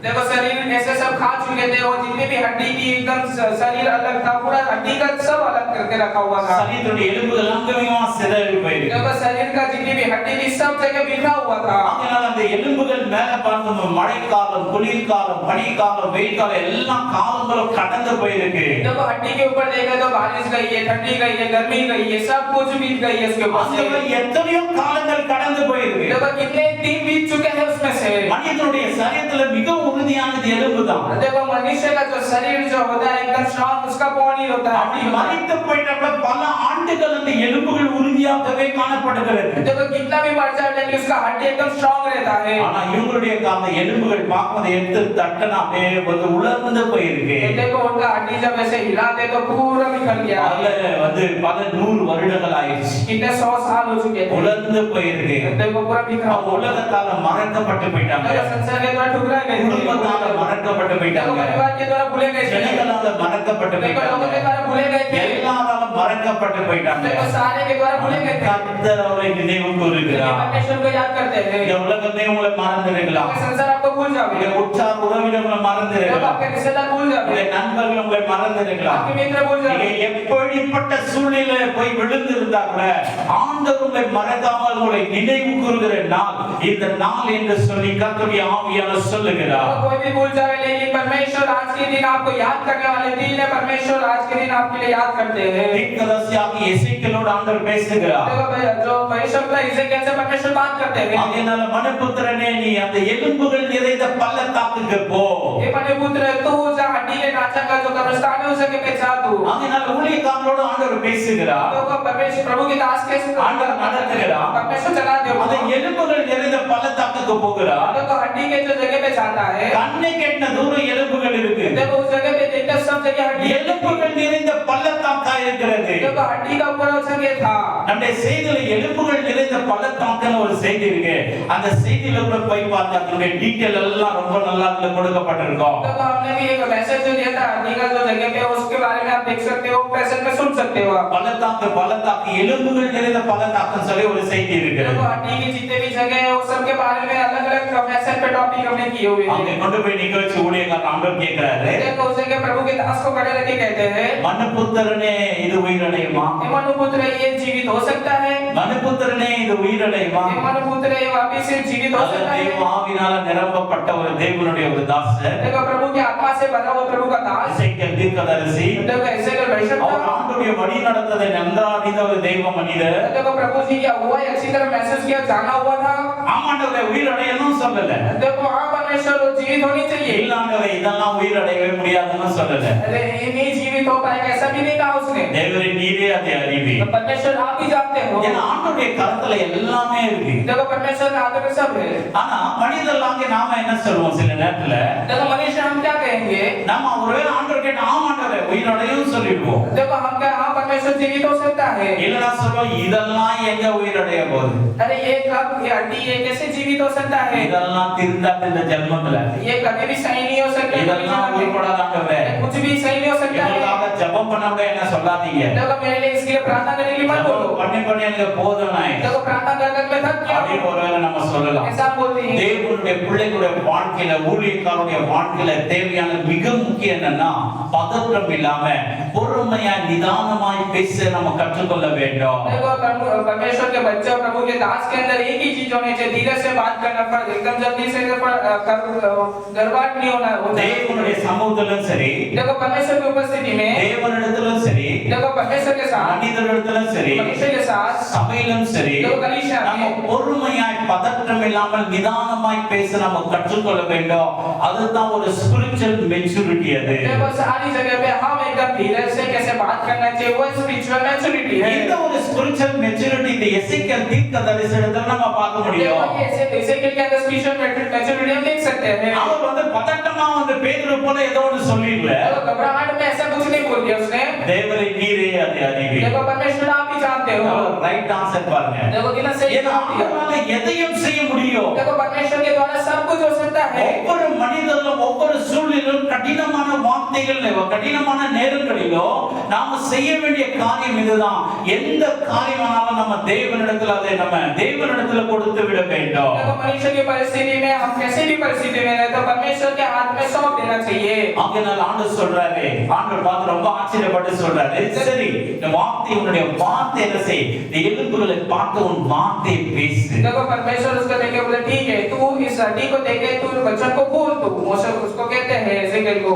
देखो शरीर ऐसे सब खा चुके थे और जितने भी हड्डी की एकदम शरीर अलग था पूरा हड्डी का सब अलग करके रखा हुआ था शरीर எலும்புகள் அங்கமே சிதறி போயிருக்கு देखो शरीर का जितनी भी हड्डी थी सब जगह बिखरा हुआ था அதனால அந்த எலும்புகள் மேல பார்க்கும்போது மழைக்காலம் குளிர்காலம் பனிக்காலம் வெயில் காலம் எல்லா காலங்களும் கடந்து போயிருக்கு देखो हड्डी के ऊपर देखे तो बारिश गई है ठंडी गई है गर्मी गई है सब कुछ बीत गई है उसके ऊपर से எத்தனையோ காலங்கள் கடந்து போயிருக்கு देखो कितने दिन बीत चुके हैं उसमें से மனிதனுடைய சரீரத்துல மிக உறுதியானது எலும்புதான் देखो मनुष्य का जो शरीर जो होता है एकदम स्ट्रांग उसका बोन ही होता है அப்படி மரித்து போயிட்டப்ப பல ஆண்டுகள் அந்த எலும்புகள் உறுதியாகவே காணப்படுகிறது देखो कितना भी मर जाए लेकिन उसका हड्डी एकदम स्ट्रांग रहता है ஆனா இவங்களுடைய அந்த எலும்புகள் பார்க்கும்போது எடுத்து தட்டனாவே வந்து உலர்ந்து போயிருக்கு देखो उनका हड्डी जब ऐसे हिलाते तो पूरा निकल गया அதுல பல 100 வருடங்கள் ஆயிடுச்சு कितने 100 साल हो चुके थे உலர்ந்து போயிருக்கு देखो पूरा बिखरा हुआ உலகத்தால மறக்கப்பட்டு போயிட்டாங்க संसार के द्वारा ठुकरा गए குடும்பத்தால மறக்கப்பட்டு போயிட்டாங்க परिवार के द्वारा भूले गए थे ஜனங்களால மறக்கப்பட்டு देखो लोगों के போயிட்டாங்க द्वारा भूले गए थे எல்லாரால மறக்கப்பட்டு போயிட்டாங்க देखो सारे के द्वारा भूले गए थे கர்த்தர் அவரை நினைவு கூறுகிறார் परमेश्वर को याद करते हैं இந்த உலகமே உங்களை மறந்துருக்கலாம் संसार आपको भूल உங்க जाओगे உற்றார் உறவினர்களை जब மறந்துருக்கலாம் आपके रिश्तेदार भूल உங்க जाओगे நண்பர்கள் உங்களை மறந்துருக்கலாம் आपके मित्र भूल நீங்க जाओगे எப்படிப்பட்ட சூழ்நிலையில போய் விழுந்து இருந்தா கூட ஆண்டவர் உங்களை மறக்காமல் உங்களை நினைவு கூறுகிற நாள் இந்த நாள் என்று சொல்லி கர்த்தருடைய ஆவியானவர் சொல்லுகிறார் कोई भी भूल जाए लेकिन परमेश्वर आज के दिन आपको याद करने वाले दिन है परमेश्वर आज के दिन आपके लिए याद करते हैं தீர்க்கதரிசியாகிய எசேக்கியேலோடு ஆண்டவர் பேசுகிறார் देखो भाई जो भविष्यवक्ता इज़ेकियल से परमेश्वर बात करते हैं அதனால மனுபுத்திரனே நீ அந்த எலும்புகள் நிறைந்த பள்ளத்தாக்குக்கு போ ये मनुपुत्र तू जा हड्डी के ढांचा का जो कब्रिस्तान है उस जगह पे जा तू அதனால ஊழியக்காரரோடு ஆண்டவர் பேசுகிறார் तो परमेश्वर प्रभु के दास के ஆண்டவர் நடத்துகிறார் परमेश्वर चला दे அந்த எலும்புகள் நிறைந்த பள்ளத்தாக்குக்கு போகிறார் देखो हड्डी के जो जगह पे जाता है கண்ணை கெட்டின தூரம் எலும்புகள் இருக்கு देखो उस जगह पे देखते सब जगह हड्डी எலும்புகள் நிறைந்த பள்ளத்தாக்கா இருக்கிறது देखो हड्डी का पूरा जगह था நம்முடைய செய்தியில எலும்புகள் நிறைந்த பள்ளத்தாக்குன்னு ஒரு செய்தி இருக்கு அந்த செய்தியில கூட போய் பார்த்தா அதனுடைய டீடைல் எல்லாம் ரொம்ப நல்லா அதுல கொடுக்கப்பட்டிருக்கும் देखो हमने भी एक मैसेज जो दिया था हड्डी का जो जगह पे उसके बारे में आप देख सकते हो पैसेज में सुन सकते हो பள்ளத்தாக்கு எலும்புகள் நிறைந்த பள்ளத்தாக்குன்னு சொல்லி ஒரு செய்தி இருக்கு देखो हड्डी की जितने भी जगह है वो सब के बारे में अलग-अलग मैसेज पे टॉपिक हमने किए हुए அங்க हैं கொண்டு போய் நிக்க வச்சு ஊழியக்காரர் ஆண்டவர் கேக்குறாரு देखो उस जगह प्रभु के दास को खड़े रख के कहते हैं மனுபுத்திரனே இது உயிரடையுமா हे मनुपुत्र ये जीवित हो सकता है மனுபுத்திரனே இது உயிரடையுமா हे मनुपुत्र ये वापस से जीवित हो सकता है தேவ ஆவியினால நிரப்பப்பட்ட ஒரு தேவனுடைய ஒரு தாசர் देखो प्रभु की आत्मा से भरा हुआ प्रभु का दास எசேக்கியேல் தீர்க்கதரிசி देखो ऐसे कर அவர் भविष्यवक्ता ஆண்டவர் ஆண்டவருடைய வழி நடத்ததை நன்றாக அறிந்த ஒரு தெய்வ மனிதர் देखो प्रभु जी क्या हुआ है अच्छी तरह महसूस किया जाना हुआ था ஆமாண்டவரை உயிரடையணும் சொல்லல देखो हाँ परमेश्वर जीवित होनी चाहिए இல்ல ஆண்டவரை இதெல்லாம் உயிரடையவே முடியாதுன்னு சொல்லல अरे नहीं जीवित हो पाएगा ऐसा भी नहीं कहा उसने தேவரே நீரே அதை அறிவி तो परमेश्वर आप ही जानते हो ஏன்னா ஆண்டவருடைய கரத்துல எல்லாமே இருக்கு देखो परमेश्वर के हाथों में सब है ஆனா மனிதர்களாக நாம என்ன சொல்லுவோம் சில நேரத்துல देखो मनुष्य हम क्या कहेंगे நாம ஒருவேளை ஆண்டவர் கேட்ட ஆமாண்டவரே உயிரடையும் சொல்லிடுவோம் देखो हम क्या हाँ परमेश्वर जीवित हो सकता है இல்லனா சொல்லுவோம் இதெல்லாம் எங்க உயிரடைய போகுது अरे ये कब ये हड्डी ये कैसे जीवित हो सकता है இதெல்லாம் திருந்தாத இந்த ஜென்மத்துல ये कभी भी सही नहीं हो सकता இதெல்லாம் உயிர்படாத ஆண்டவரே कुछ भी सही नहीं हो सकता है இதற்காக ஜெபம் பண்ணவே என்ன சொல்லாதீங்க देखो मेरे लिए इसके लिए प्रार्थना करने के लिए मत बोलो பண்ணி பண்ணி எனக்கு போதும்னாய் देखो प्रार्थना कर मैं थक गया அப்படி ஒருவேளை நம்ம சொல்லலாம் ऐसा बोलते हैं தேவனுடைய பிள்ளைகளுடைய வாழ்க்கையில ஊழியக்காரருடைய வாழ்க்கையில தேவையான மிக முக்கியம் என்னன்னா பதற்றம் இல்லாம பொறுமையா நிதானமாய் பேச நம்ம கற்றுக்கொள்ள வேண்டும் देखो परमेश्वर के बच्चे और प्रभु के दास के अंदर एक ही चीज होनी चाहिए धीरे से बात करना पर एकदम जल्दी से गड़बड़ नहीं होना தேவனுடைய சமூகத்திலும் சரி देखो परमेश्वर की उपस्थिति में தேவனிடத்திலும் சரி देखो परमेश्वर के साथ மனிதர்களிடத்திலும் சரி मनुष्य के साथ சபையிலும் சரி देखो कलीसिया நம்ம में பொறுமையாய் பதற்றம் இல்லாமல் நிதானமாய் பேச நம்ம கற்றுக்கொள்ள வேண்டும் அதுதான் ஒரு ஸ்பிரிச்சுவல் மெச்சூரிட்டி அது देखो सारी जगह पे हम एकदम धीरे से कैसे बात करना चाहिए वो स्पिरिचुअल मैच्योरिटी है இந்த ஒரு ஸ்பிரிச்சுவல் மெச்சூரிட்டி இந்த எசேக்கியேல் தீர்க்கதரிசியிடத்துல நம்ம பார்க்க முடியும் देखो ऐसे के अंदर स्पिरिचुअल मैच्योरिटी हम देख सकते हैं அவர் வந்து பதட்டமா வந்து பேதுரு போல ஏதோ ஒன்று சொல்லிடல देखो घबराहट में ऐसा कुछ नहीं बोल दिया उसने தேவரை நீரே அதை அறிவி देखो परमेश्वर आप ही जानते हो ரைட் ஆன்சர் பாருங்க देखो कितना सही ஏன்னா அவரால எதையும் செய்ய முடியும் देखो परमेश्वर के द्वारा सब कुछ हो सकता है ஒவ்வொரு மனிதர்களும் ஒவ்வொரு சூழ்நிலையிலும் கடினமான வார்த்தைகள் கடினமான நேரங்களிலோ நாம செய்ய வேண்டிய காரியம் இதுதான் எந்த காரியமானாலும் நம்ம தேவனிடத்தில் அதை நம்ம தேவனிடத்துல கொடுத்து விட வேண்டும் देखो मनुष्य की परिस्थिति में हम कैसे भी परिस्थिति में रहे तो परमेश्वर के हाथ में सौंप देना चाहिए ஆகையால் ஆண்டவர் சொல்றாரு ஆண்டவர் பார்த்து ரொம்ப ஆச்சரியப்பட்டு சொல்றாரு சரி இந்த வார்த்தை உன்னுடைய வார்த்தை என்ன செய் இந்த எலும்புகளை பார்த்து உன் வார்த்தையை பேசு देखो परमेश्वर उसको देखे बोले ठीक है तू इस हड्डी को देखे तू वचन को बोल तू मोशे उसको कहते हैं एजेकिएल को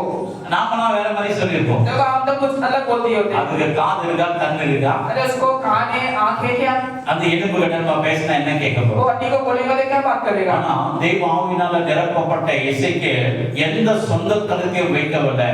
நாமலாம் வேற மாதிரி சொல்லிருப்போம் देखो हम तो कुछ अलग बोल दिए होते அதுக்கு காது இருக்கா கண்ணு இருக்கா अरे उसको कान है आंखें क्या அந்த எலும்புகளை நம்ம பேசினா என்ன கேட்க वो போறோம் हड्डी को बोलेगा तो क्या बात करेगा ஆனா தெய்வ ஆவியினால நிரப்பப்பட்ட எசேக்கியேல் எந்த சொந்த கருத்தையும் வைக்கவில்லை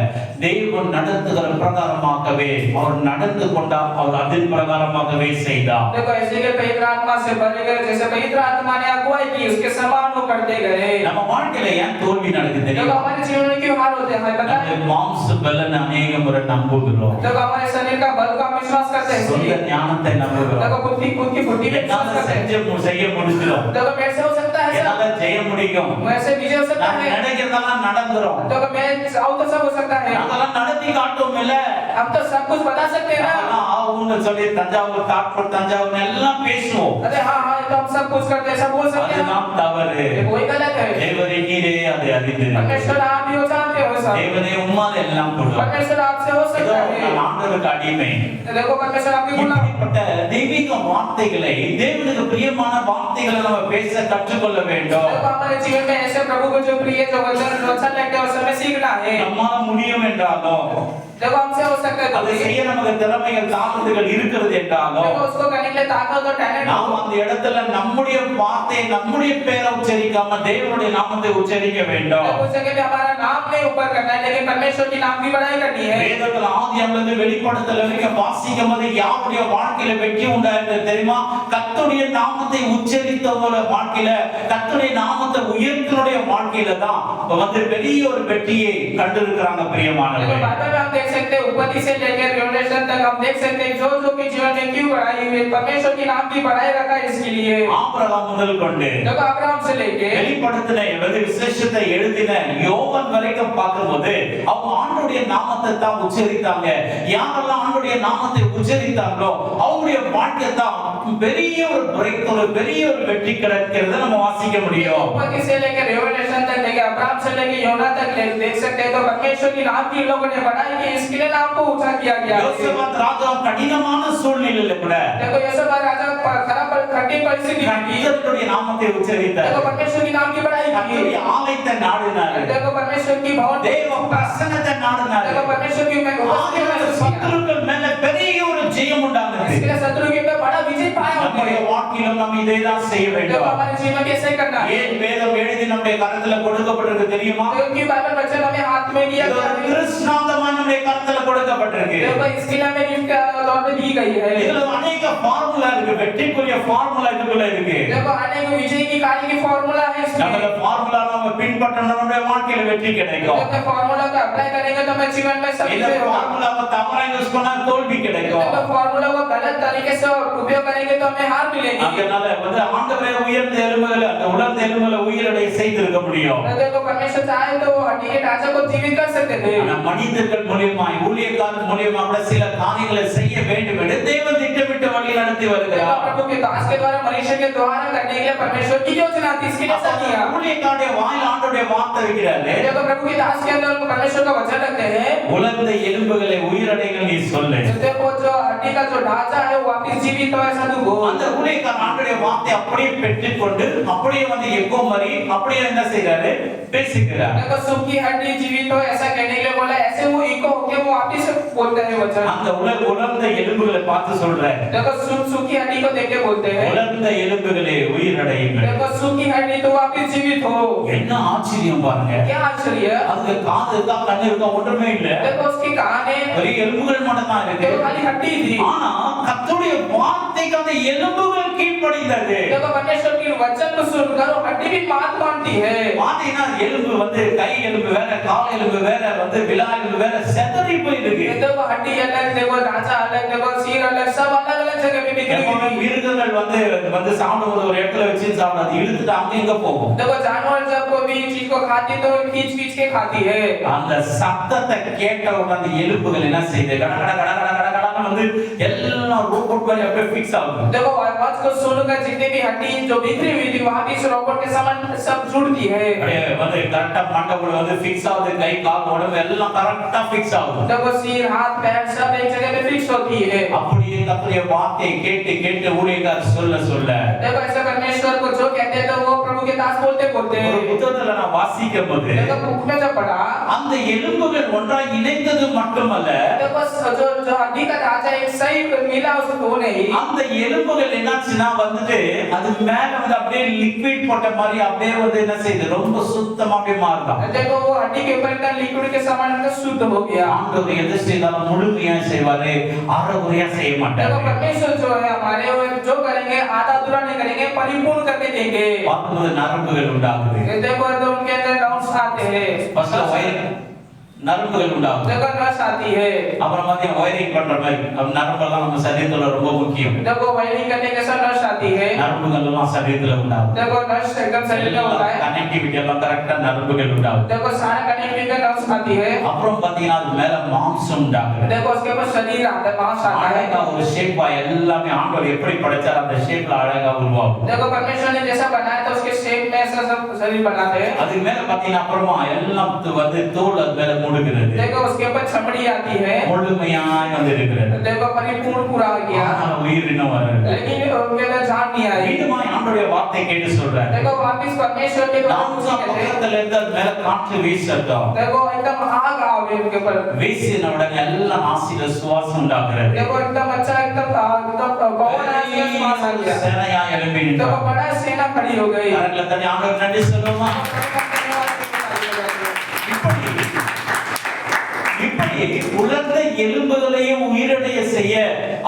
தெய்வம் நடத்துகிற பிரகாரமாகவே அவர் நடந்து கொண்டார் அவர் அதன் பிரகாரமாகவே செய்தார் देखो एजेकिएल पवित्र आत्मा से भरे गए जैसे पवित्र आत्मा ने अगुवाई की उसके समान वो करते गए நம்ம வாழ்க்கையில ஏன் தோல்வி நடக்குது देखो தெரியுமா हमारे जीवन में क्यों हार होते हैं हमें पता है நம்ம மாம்ச பலன் अनेक முறை நம்புகிறோம் देखो हमारे शरीर का बल को हम विश्वास करते हैं சொந்த ஞானத்தை நம்புகிறோம் देखो खुद की बुद्धि में विश्वास என்னால करते हैं செய்ய முடியும் देखो कैसे हो सकता है என்னால सब ஜெய முடியும் वैसे विजय हो सकता நான் है நினைக்கிறதெல்லாம் நடந்துரும் देखो मैं चाहूं तो सब हो सकता है அதெல்லாம் நடத்தி காட்டும் இல்ல हम तो सब कुछ बता सकते हैं ना ஆவுன்னு சொல்லி தஞ்சாவூர் தாட்பூர் தஞ்சாவூர் எல்லாம் பேசுவோம் अरे हाँ हाँ तो हम सब कुछ करते हैं सब बोल सकते हैं அதுதான் தவறு ये कोई गलत है தேவரே நீரே அதை அறிந்து परमेश्वर आप ही हो जानते हो सब தேவனே உம்மால எல்லாம் கொடு परमेश्वर आपसे हो இதோ सकता है நான் ஆண்டவருக்கு அடிமை देखो परमेश्वर आपकी गुलाम இப்படிப்பட்ட தெய்வீக வார்த்தைகளை தேவனுக்கு பிரியமான வார்த்தைகளை நம்ம பேச கற்றுக்கொள்ள வேண்டும் देखो हमारे जीवन में ऐसे प्रभु को जो प्रिय जो वचन अच्छा लगता है उसे हमें सीखना है நம்மால முடியும் என்றாலும் देखो हमसे हो सकता है அதை செய்ய நமக்கு திறமைகள் தாமதங்கள் இருக்கிறது என்றாலும் देखो उसको करने के लिए ताकत और टैलेंट நாம் அந்த இடத்துல நம்முடைய வார்த்தை நம்முடைய பேரை உச்சரிக்காம தேவனுடைய நாமத்தை உச்சரிக்க வேண்டும் देखो उस जगह पे हमारा नाम नहीं ऊपर करना है लेकिन परमेश्वर की नाम की बड़ाई करनी है வேதத்துல ஆதியாகமத்திலிருந்து வெளிப்படுத்தல் வரைக்கும் வாசிக்கும் போது யாருடைய வாழ்க்கையில வெற்றி உண்டாயிருந்தது தெரியுமா கர்த்தருடைய நாமத்தை உச்சரித்தவங்களோட வாழ்க்கையில கர்த்தருடைய நாமத்தை உயர்த்தனுடைய வாழ்க்கையில தான் வந்து பெரிய ஒரு வெற்றியை கண்டிருக்கிறாங்க देखो பிரியமானவர்களே बाइबल में हम देख सकते हैं उत्पत्ति से लेकर रेवलेशन तक हम देख सकते हैं जो जो के जीवन में क्यों बढ़ाई हुई है परमेश्वर की नाम की बढ़ाई रखा है इसके लिए ஆபிரகாம் முதல் கொண்டு देखो अब्राहम से लेके வெளிப்படுத்தின விசேஷத்தை எழுதின யோவான் வரைக்கும் பார்க்கும்போது அவங்க ஆண்டவருடைய நாமத்தை தான் உச்சரித்தாங்க யாரெல்லாம் ஆண்டவருடைய நாமத்தை உச்சரித்தாங்களோ அவங்களுடைய வாழ்க்கை தான் பெரிய ஒரு breakthrough பெரிய ஒரு வெற்றி கிடைக்கிறத நம்ம வாசிக்க முடியும் उत्पत्ति से लेकर रेवलेशन तक लेकर अब्राहम से लेकर योना तक देख सकते हैं तो परमेश्वर की नाम की लोगों ने बढ़ाई की इसके लिए नाम को ऊंचा किया गया யோசேப்பு ராஜா கடினமான சூழ்நிலையில கூட देखो யோசேப்பு राजा खराब कठिन परिस्थिति में भी கர்த்தருடைய நாமத்தை உச்சரித்தார் देखो परमेश्वर की नाम की बढ़ाई की கர்த்தருடைய ஆலயத்தை நாடினார் देखो परमेश्वर की भवन தேவ பிரசன்னத்தை நாடினார் देखो परमेश्वर की मैं சத்துருக்கள் மேல பெரிய ஜெயம் உண்டாகுது. इसके लिए शत्रु के ऊपर बड़ा विजय पाया होते நம்முடைய हैं। வாழ்க்கையிலும் நாம் இதைதான் செய்ய देखो வேண்டும். हमारे जीवन में ऐसे ही करना है। ஏன் வேதம் எழுதி நம்முடைய கரத்துல கொடுக்கப்பட்டிருக்கு தெரியுமா? क्योंकि बाइबल वचन हमें हाथ में दिया இது गया ஒரு है। கிருஷ்ணாந்தமா நம்முடைய கரத்துல கொடுக்கப்பட்டிருக்கு. देखो इसके लिए हमें गिफ्ट के तौर पे दी गई है। இதுல अनेक ஃபார்முலா இருக்கு. வெற்றிக்குரிய ஃபார்முலா இதுக்குள்ள இருக்கு. देखो अनेक विजय की कार्य की फार्मूला है इसमें। நம்ம இந்த ஃபார்முலா நம்ம பின்பற்றணும், நம்முடைய வாழ்க்கையில வெற்றி கிடைக்கும். देखो फार्मूला को अप्लाई करेंगे तो हमें जीवन में सब இந்த विजय होगा। ஃபார்முலாவை தவறா யூஸ் பண்ணா தோல்வி கிடைக்கும். देखो फार्मूला को गलत तरीके से उपयोग करेंगे तो हमें हार मिलेगी। அதனால ஆண்டவரே உயர்ந்த எலும்புகளை அந்த உலர்ந்த எலும்புகளை உயிரடைய செய்திருக்க முடியும். देखो परमेश्वर चाहे तो वो हड्डी के ढांचे को जीवित कर सकते थे। ஆனா மனிதர்கள் மூலமாய் ஊழியக்காரர் மூலமா கூட சில காரியங்களை செய்ய வேண்டும் என்று தேவன் திட்டமிட்ட வழியில் நடத்தி देखो வருகிறார். प्रभु के दास के द्वारा मनुष्य के द्वारा करने के लिए परमेश्वर की योजना थी, इसके लिए सब किया। ஊழியக்காரருடைய வாயில் ஆண்டவருடைய வார்த்தை இருக்கிறாரு. देखो प्रभु के दास के अंदर परमेश्वर का वचन रखते हैं। உலர்ந்த எலும்புகளை உயிரடைகள் நீ சொல்லு. देखो जो हड्डी का जो ढांचा है वो वापस जीवित हो ऐसा तू बोल। அந்த ஊழியக்காரர் ஆண்டவருடைய வார்த்தை அப்படியே பெற்றுக்கொண்டு அப்படியே வந்து எக்கோ மாதிரி அப்படியே என்ன செய்றாரு? பேசுகிறார். देखो सुख की हड्डी जीवित हो ऐसा कहने के लिए बोला, ऐसे वो इको होके वो वापस बोलते हैं वचन। அந்த உலர்ந்த எலும்புகளை பார்த்து சொல்றாரு. देखो सुख की हड्डी को देख के बोलते हैं, உலர்ந்த எலும்புகளே உயிரடையுங்கள். देखो सुख की हड्डी तो वापस जीवित हो। என்ன ஆச்சரியம் பாருங்க. क्या आश्चर्य है। அதுக்கு காது இருக்கா, கண்ணு இருக்கா, ஒன்றுமே இல்ல. देखो उसकी कान है, ஒரு எலும்புகள் மட்டும் தான் இருக்கு. देखो खाली हड्डी थी। ஆனா கர்த்தருடைய வார்த்தைக்கு அந்த எலும்புகள் கீழ்ப்படிந்தது. देखो परमेश्वर की वचन को सुनकर वो हड्डी भी बात मानती है। பாத்தீங்கன்னா எலும்பு வந்து கை எலும்பு வேற, கால் எலும்பு வேற, வந்து விலா எலும்பு வேற செதறி போயிருக்கு. देखो हड्डी अलग, देखो ढांचा अलग, देखो सिर अलग, सब अलग अलग जगह पे बिखरी हुई थी। மிருகங்கள் வந்து சாப்பிடும்போது ஒரு இடத்துல வச்சு சாப்பிடாது, இழுத்துட்டு அங்க இங்க போகும். देखो जानवर जब कोई चीज को खाती तो खींच खींच के खाती है। அந்த சத்தத்தை கேட்ட உடனே அந்த எலும்புகள் என்ன செய்யுது? கட கட கட கட கட கடன்னு வந்து எல்லாம் ரோபோட் மாதிரி அப்படியே ஃபிக்ஸ் ஆகுது. देखो आवाज को सुनकर जितनी भी हड्डी जो बिखरी हुई थी वहां भी इस रोबोट के समान सब जुड़ती है। அப்படியே வந்து கரெக்ட்டா மண்டபுல வந்து ஃபிக்ஸ் ஆகுது, கை கால் உடம்பு எல்லாம் கரெக்ட்டா ஃபிக்ஸ் ஆகுது. देखो सिर हाथ पैर सब एक जगह पे फिक्स होती है। அப்படியே கர்த்தருடைய வார்த்தையை கேட்டு கேட்டு ஊழியக்காரர் சொல்ல देखो ऐसे परमेश्वर को जो कहते हैं तो वो प्रभु के दास बोलते बोलते ஒரு हैं। புத்தகத்துல நான் வாசிக்கும்போது देखो बुक में जब पढ़ा, அந்த எலும்புகள் ஒன்றாய் இணைந்தது மட்டுமல்ல, देखो जो हड्डी का ढांचा एक सही मिला उसको नहीं, அந்த எலும்புகள் என்னாச்சுன்னா வந்துட்டு அது மேல வந்து அப்படியே லிக்விட் போட்ட மாதிரி அப்படியே வந்து என்ன செய்யுது? ரொம்ப சுத்தமாவே மாறுதாம். देखो वो हड्डी के ऊपर का लिक्विड के समान का शुद्ध हो गया। ஆண்டவர் எதை செய்தாலும் முழுமையா செய்வாரு, அறகுறையா செய்ய देखो மாட்டாரு. परमेश्वर जो है हमारे वो जो करेंगे आधा अधूरा नहीं करेंगे, परिपूर्ण करके देंगे। பார்க்கும்போது நரம்புகள் உண்டாகுது. देखो तो उनके अंदर नर्व्स आते हैं, ஃபர்ஸ்ட்ல வயிறு நரம்புகள் உண்டாகுது. देखो नर्व्स आती है। அப்புறம் வந்து வயரிங் பண்ற மாதிரி அந்த நரம்பெல்லாம் நம்ம சரீரத்துல ரொம்ப முக்கியம். देखो वायरिंग करने के साथ नर्व्स आती है। நரம்புகள் எல்லாம் சரீரத்துல உண்டாகுது. देखो नर्व्स एकदम शरीर में होता है। கனெக்டிவிட்டி எல்லாம் கரெக்ட்டா நரம்புகள் உண்டாகுது. देखो सारा कनेक्टिविटी का नर्व्स आती है। அப்புறம் பாத்தீங்கன்னா அது மேல மாம்சம் உண்டாகுது. देखो उसके ऊपर शरीर आता है, मांस आता है। அழகா ஒரு ஷேப்பா எல்லாமே ஆண்டவர் எப்படி படைச்சார் அந்த ஷேப்ல அழகா உருவாகும். देखो परमेश्वर ने जैसा बनाया तो उसके शेप में ऐसा सब शरीर बनाते हैं। அதுக்கு மேல பாத்தீங்கன்னா அப்புறமா எல்லாம் வந்து தோல் அது மேல மூடுகிறது. देखो उसके ऊपर चमड़ी आती है, முழுமையாய் வந்து இருக்கிறது. देखो परिपूर्ण पूरा हो गया, ஆனா உயிர் இன்னும் வரல. लेकिन उनके अंदर जान नहीं आई। மீண்டுமா ஆண்டவருடைய வார்த்தை கேட்டு சொல்றாரு. देखो वापस परमेश्वर के द्वारा நான்கு பக்கத்துல இருந்து அது மேல காற்று வீசட்டும். देखो एकदम आग आओगे उनके ऊपर, வீசின உடனே எல்லாம் நாசில சுவாசம் உண்டாகிறது. देखो एकदम अच्छा एकदम पवन आ गया, श्वास आ गया। சேனையா எழும்பி देखो நின்றார். बड़ा सेना खड़ी हो गई। கரங்களை தட்டி ஆண்டவருக்கு நன்றி சொல்லுமா? இப்படி உலர்ந்த எலும்புகளையும் உயிரடைய செய்ய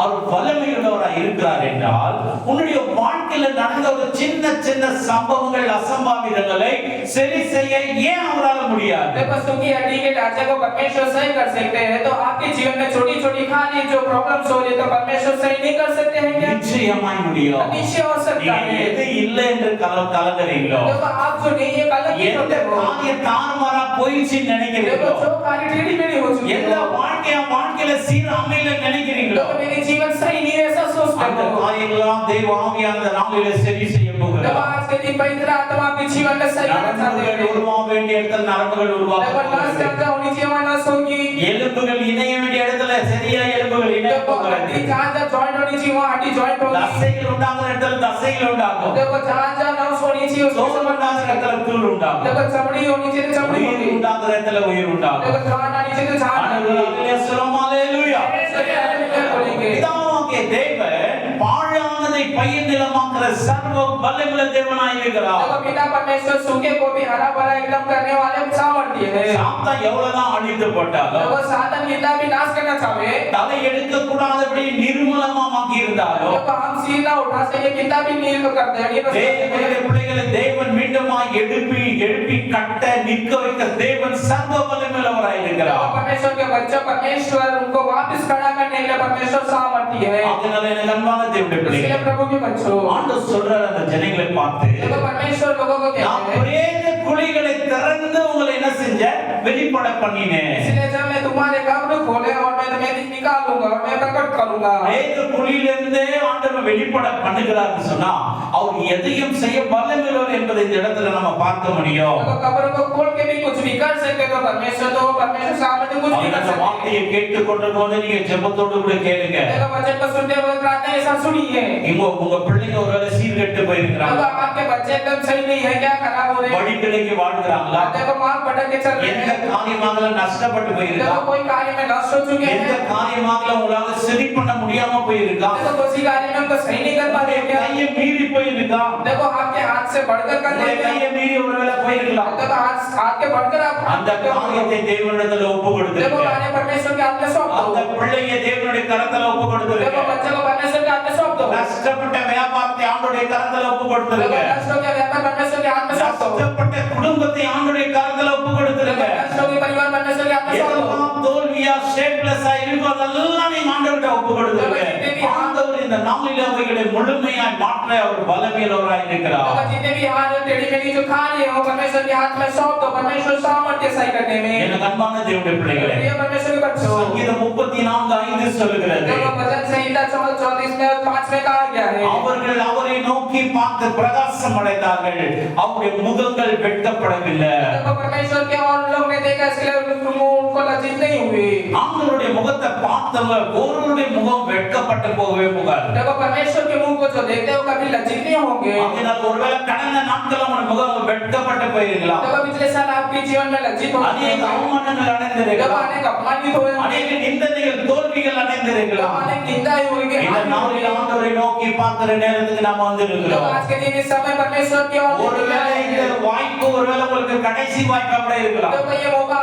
அவர் வல்லமையுள்ளவராய் இருக்கிறார் என்றால் உன்னுடைய வாழ்க்கையில நடந்த ஒரு சின்ன சின்ன சம்பவங்கள் அசம்பாவிதங்களை சரி செய்ய ஏன் அவரால் முடியாது? देखो सुखी हड्डी के ढांचे को परमेश्वर सही कर सकते हैं, तो आपके जीवन में छोटी छोटी खाली जो प्रॉब्लम्स हो रही है तो परमेश्वर सही नहीं कर सकते हैं क्या? நிச்சயமாய் முடியும். निश्चय हो सकता நீங்க है। எது இல்லை என்று கலங்குறீங்களோ, देखो आप जो नहीं है कल எந்த காரியம் தாறுமாறா போயிடுச்சுன்னு நினைக்கிறீங்களோ, देखो जो कार्य टेढ़ी मेढ़ी हो चुकी எந்த है, வாழ்க்கையில சீராமையில நினைக்கிறீங்களோ, तो मेरे जीवन सही नहीं है ऐसा सोचते அந்த हो, காரியங்களெல்லாம் தேவ ஆவியானவர் அந்த நாளிலே சரி செய்ய जब போகிறார். आज के दिन पवित्र आत्मा आपके जीवन में सही करना चाहते நரம்புகள் हैं, உருவாக வேண்டிய இடத்துல நரம்புகள் உருவாக देखो नस போகிறது. ज्यादा होनी चाहिए वहाँ नस होगी, எலும்புகள் இணைய வேண்டிய இடத்துல சரியா எலும்புகள் இணைய देखो हड्डी போகிறது. जहाँ जहाँ जॉइंट होनी चाहिए वहाँ हड्डी जॉइंट होगी, தசைகள் உண்டாகுற இடத்துல தசைகள் உண்டாகும். देखो जहाँ जहाँ नस होनी चाहिए उसको தோல் உண்டாகுற இடத்துல தோல் உண்டாகும். देखो चमड़ी होनी चाहिए चमड़ी உயிர் होगी, உண்டாகுற இடத்துல உயிர் உண்டாகும். देखो जान आनी चाहिए जान ஆண்டவரே, சொல்லுவோம், அல்லேலூயா. बोलेंगे। பிதாவே பிதாவாகிய தேவன் பாழானதை பயிர் நிலமாக்குற சர்வ வல்லமையுள்ள தேவனாய் இருக்கிறார். देखो पिता परमेश्वर सूखे को भी हरा भरा एकदम करने वाले सामर्थ्य है। சாத்தான் எவ்வளவுதான் அழித்து போட்டாலும், देखो सातन कितना भी नाश करना चाहे, தலை எடுக்க கூடாதபடி நிர்மூலமாக்கி இருந்தாலும், देखो हम सिर ना उठा सके कितना भी नील करते हैं, தேவனுடைய பிள்ளைகளை தேவன் மீண்டுமாய் எழுப்பி கட்ட நிற்க வைக்க தேவன் சர்வ வல்லமையுள்ளவராய் இருக்கிறார். परमेश्वर के बच्चे परमेश्वर उनको वापस खड़ा करने के लिए परमेश्वर सामर्थ्य है। அதனால எனக்கு அன்பான தேவனுடைய பிள்ளைகளே, इसलिए प्रभु के बच्चों ஆண்டவர் சொல்றார் அந்த ஜனங்களை பார்த்து, देखो परमेश्वर लोगों को நான் कहते हैं, பிரேத குழிகளை திறந்து உங்களை என்ன செஞ்ச வெளிப்பட பண்ணினேன். इसलिए जब मैं तुम्हारे कब्र खोले और मैं तुम्हें निकालूंगा और मैं प्रकट करूंगा। பிரேத குழியிலிருந்தே ஆண்டவர் வெளிப்பட பண்ணுகிறார்னு சொன்னா அவர் எதையும் செய்ய வல்லமையுள்ளவர் என்பதை இந்த இடத்துல நம்ம பார்க்க முடியும். देखो कब्र को खोल के भी कुछ भी कर सकते तो परमेश्वर सामर्थ्य कुछ भी कर அந்த सकते। வார்த்தையை கேட்டுக்கொண்டிருக்கும்போது நீங்க ஜெபத்தோடு கூட கேளுங்க. देखो वचन को सुनते हुए प्रार्थना ऐसा सुनिए। உங்க பிள்ளைங்க ஒருவேளை சீர்கெட்டு போயிருக்கிறாங்க, देखो आपके बच्चे एकदम सही नहीं है, क्या खराब हो रहे हैं, வழிக்கிளைக்கு வாழ்கிறாங்களா, देखो मार पटक के चल रहे எந்த हैं, காரியமாக நஷ்டப்பட்டு देखो போயிருக்கா, कोई कार्य में नष्ट हो चुके எந்த हैं, காரியமாக உங்களால சரி பண்ண முடியாம போயிருக்கா, देखो किसी कार्य में उनको सही नहीं कर पा रहे हैं क्या, கையை மீறி போயிருக்கா, देखो आपके हाथ से बढ़कर कर உங்களுடைய रहे हैं, கையை மீறி ஒருவேளை போயிருக்கலாம். देखो हाथ के बढ़कर आप அந்த காரியத்தை தேவனிடத்துல ஒப்பு देखो கொடுத்திருக்க, कार्य परमेश्वर के हाथ में सौंप அந்த दो, பிள்ளையை தேவனுடைய கரத்துல ஒப்பு देखो கொடுத்திருக்க, बच्चे को परमेश्वर के हाथ में सौंप दो, நஷ்டப்பட்ட வியாபாரத்தை ஆண்டவருடைய கரத்துல ஒப்பு देखो கொடுத்திருக்க, नष्ट हो गया व्यापार परमेश्वर के हाथ में सौंप दो, நஷ்டப்பட்ட குடும்பத்தை ஆண்டவருடைய கரத்துல ஒப்பு देखो கொடுத்திருக்க, नष्ट हो गया परिवार परमेश्वर के हाथ में सौंप दो, எதெல்லாம் தோல்வியா ஷேப்லெஸ்ஸா இருக்கோ அதெல்லாம் நீ ஆண்டவர்கிட்ட ஒப்பு கொடுத்திருக்க. ஆண்டவர் இந்த நாளில் அவைகளை முழுமையாய் மாற்ற அவர் பலவீனராய் இருக்கிறார். देखो जितने भी हाथ टेढ़ी मेढ़ी जो खा रहे हो परमेश्वर के हाथ में सौंप दो, परमेश्वर सामर्थ्य सही करने में। எனக்கு அன்பான தேவனுடைய பிள்ளைகளே, प्रिय परमेश्वर के बच्चों, சங்கீதம் 34:5 சொல்லுகிறது, देखो भजन संहिता 34 में 5 में कहा गया है, அவர்கள் அவரை நோக்கி பார்த்து பிரகாசம் அடைந்தார்கள், அவருடைய முகங்கள் வெட்கப்படவில்லை. देखो परमेश्वर के और लोग ने देखा इसलिए उनको लज्जित नहीं हुए। ஆண்டவருடைய முகத்தை பார்த்தவர் ஒருவருடைய முகம் வெட்கப்பட்டு போகவே போகாது. देखो परमेश्वर के मुंह को जो देखते हो कभी लज्जित नहीं होंगे। அதனால் ஒருவேளை கடந்த நாட்கள் உங்க முகம் வெட்கப்பட்டு போயிருக்கலாம், देखो पिछले साल आपके जीवन में लज्जित हो அநேக गए, அவமானங்கள் देखो அடைந்திருக்கலாம், अनेक अपमानित हुए, அநேக நிந்தனைகள் தோல்விகள் देखो அடைந்திருக்கலாம். अनेक निंदाएं हुई कि இந்த நாளில் ஆண்டவரை நோக்கி பார்க்கிற நேரத்துக்கு நாம देखो வந்திருக்கிறோம். आज के दिन इस समय परमेश्वर की ओर ஒருவேளை இந்த வாய்ப்பு ஒருவேளை உங்களுக்கு கடைசி வாய்ப்பா கூட இருக்கலாம். देखो ये मौका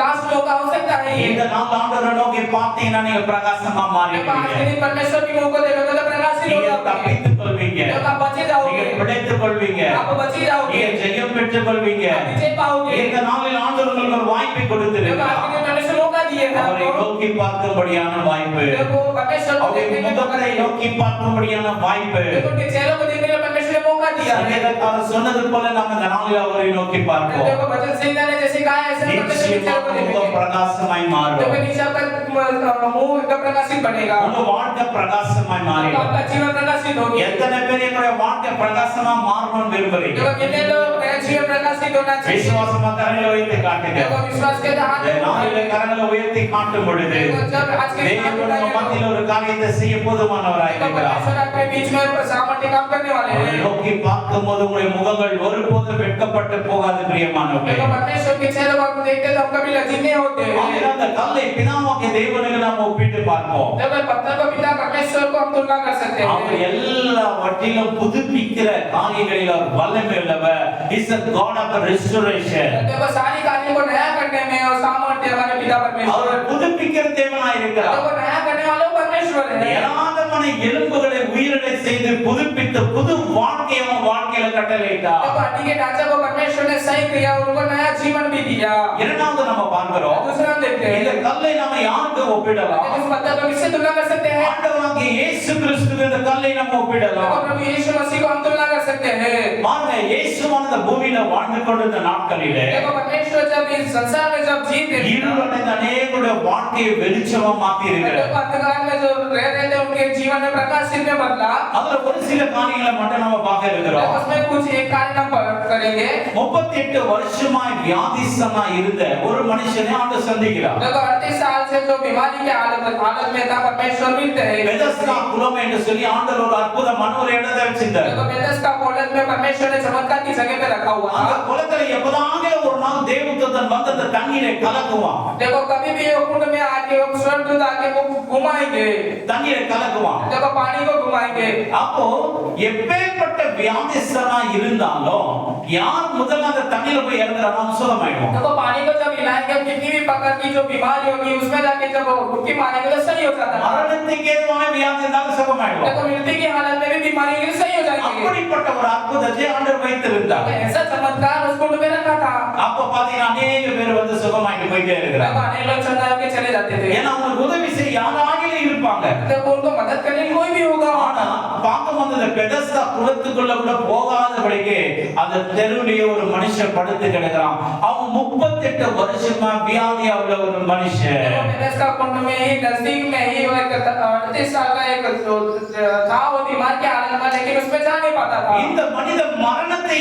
लास्ट मौका हो सकता है। இந்த நாள் ஆண்டவரை நோக்கி பார்த்தீங்கன்னா நீங்க பிரகாசமா देखो आज के மாறிடுவீங்க, दिन परमेश्वर की मुंह को देखोगे तो प्रकाशित हो நீங்க जाओगे, தப்பித்துக் கொள்வீங்க, देखो आप बचे நீங்க जाओगे, பிழைத்துக் கொள்வீங்க, आप बची जाओगे, நீங்க ஜெயம் பெற்றுக் கொள்வீங்க. आप विजय पाओगे। இந்த நாளில் ஆண்டவர் உங்களுக்கு ஒரு வாய்ப்பை देखो आज கொடுத்திருக்கிறார், के दिन परमेश्वर मौका दिए हैं அவரை आपको। நோக்கி பார்க்கும்படியான வாய்ப்பு, देखो परमेश्वर को அவருடைய देखने का मौका முகத்தை दिया, நோக்கி பார்க்கும்படியான வாய்ப்பு. देखो उनके चेहरों को देखने का परमेश्वर ने मौका दिया है। சங்கீதக்காரர் சொன்னது போல நாம இந்த நாளில் அவரை நோக்கி பார்ப்போம். देखो भजन संहिता ने जैसे कहा है ऐसे परमेश्वर के चेहरे நிச்சயமாக को உங்க देखेंगे, பிரகாசமாய் மாறும், देखो नीचे आपका मुंह एकदम प्रकाशित बनेगा, உங்க வாழ்க்கை பிரகாசமாய் देखो மாறிடும். आपका जीवन प्रकाशित होगी। எத்தனை பேர் என்னுடைய வாழ்க்கை பிரகாசமா மாறணும்னு விரும்புறீங்க? देखो कितने लोग मेरा जीवन प्रकाशित होना चाहिए, விசுவாசமா கரங்களை உயர்த்தி காட்டுங்க. देखो विश्वास के हाथ இந்த நாளிலே கரங்களை உயர்த்தி காட்டும் பொழுது देखो जब आज के தேவன் உங்க மத்தியில் ஒரு காரியத்தை செய்ய போதுமானவராய் देखो இருக்கிறார். परमेश्वर आपके बीच में सामर्थ्य काम करने वाले அவரை हैं। நோக்கி பார்க்கும்போது உங்களுடைய முகங்கள் ஒருபோதும் வெட்கப்பட்டு போகாது பிரியமானவர்களே. देखो परमेश्वर के चेहरे को आप देखते तो हम कभी लज्जित नहीं होते। ஆகையால் அந்த கல்லை பிதாவாகிய தேவனுக்கு நாம் ஒப்பிட்டு பார்ப்போம். देखो पत्थर को पिता परमेश्वर को हम तुलना कर सकते அவர் हैं। எல்லாவற்றிலும் புதுப்பிக்கிற காரியங்களில் அவர் வல்லமை உள்ளவர். He is a God of restoration. देखो सारी कार्यों को नया करने में और सामर्थ्य हमारे पिता परमेश्वर அவர் புதுப்பிக்கிற தேவனாய் இருக்கிறார். देखो नया करने वाला वो परमेश्वर है। ஏராளமான எலும்புகளை உயிரிழை செய்து புதுப்பித்து புது வாழ்க்கையை அவன் வாழ்க்கையில கட்டளையிட்டார். देखो हड्डी के ढांचे को परमेश्वर ने सही किया, उनको नया जीवन भी दिया। இரண்டாவது நம்ம பார்க்கிறோம், दूसरा हम देखते இந்த हैं கல்லை நம்ம யாருக்கு ஒப்பிடலாம்? इस पत्थर को किससे तुलना कर सकते हैं? ஆண்டவராகிய இயேசு கிறிஸ்துவின் இந்த கல்லை நம்ம देखो ஒப்பிடலாம். प्रभु यीशु मसीह को हम तुलना कर सकते हैं। பாருங்க, இயேசுவானவர் இந்த பூமியில வாழ்ந்து கொண்டிருந்த நாட்களிலே देखो परमेश्वर जब इस संसार में जब जीते थे, இருளடைந்த அநேகருடைய வாழ்க்கையை வெளிச்சமா மாத்தி இருக்கிறார். देखो अंधकार में जो रह रहे थे उनके जीवन में प्रकाशित में बदला। அதுல ஒரு சில காரியங்களை மட்டும் நம்ம பார்க்க देखो இருக்கிறோம். उसमें कुछ एक कार्य हम करेंगे। 38 வருஷமாய் வியாதிஸ்தனா இருந்த ஒரு மனுஷனை ஆண்டவர் சந்திக்கிறார். देखो 38 साल से से जो बीमारी के हालत में था परमेश्वर मिलते हैं। பெதஸ்தா குளம் என்று சொல்லி ஆண்டவர் ஒரு அற்புதமான ஒரு இடத்தை வச்சிருந்தார். देखो बेथेस्दा कॉलेज में परमेश्वर ने चमत्कार की जगह पे रखा हुआ அந்த था। குளத்துல எப்பதாங்க ஒரு நாள் தேவதூதன் வந்து அந்த தண்ணீரை கலக்குவான். देखो कभी भी वो कुंड में आके वो स्वर्गदूत आके वो घुमाएंगे, தண்ணீரை கலக்குவான். देखो पानी को घुमाएंगे। அப்போ எப்பேற்பட்ட வியாதிஸ்தனா இருந்தாலும் யார் முதல்ல அந்த தண்ணீரை போய் இறங்குறானோ சுகமாயிடுவான். देखो पानी को जब हिलाएंगे कितनी भी प्रकार की जो बीमारी होगी उसमें जाके जब वो डुबकी मारेंगे तो सही हो जाता है। மரணத்துக்கு ஏதுவான வியாதி இருந்தாலும் சுகமாயிடுவான். देखो मृत्यु की हालत में भी बीमारी के सही हो जाएंगे। அப்படிப்பட்ட ஒரு அற்புதத்தை ஆண்டவர் வைத்திருந்தார். ऐसा चमत्कार उस कुंड में रखा था। அப்ப பாத்தீங்கன்னா अनेक பேர் வந்து சுகமாயிட்டு போயிட்டே இருக்கிறாங்க. देखो अनेक लोग चंगा होके चले जाते थे। ஏன்னா அவங்க உதவி செய்ய யாராகிலும் இருப்பாங்க. देखो उनको मदद करने कोई भी होगा। ஆனா பார்க்கும் போது இந்த பெதஸ்தா குளத்துக்குள்ள கூட போகாதபடிக்கு அந்த தெருவிலேயே ஒரு மனுஷன் படுத்து கிடக்குறான். அவன் 38 வருஷமா வியாதியா உள்ள ஒரு மனுஷன். देखो बेथेस्दा कुंड में ही नजदीक में ही वो 38 साल का एक था, वो बीमार के हालत में, लेकिन उसमें जा नहीं पाता था। இந்த மனிதன் மரணத்தை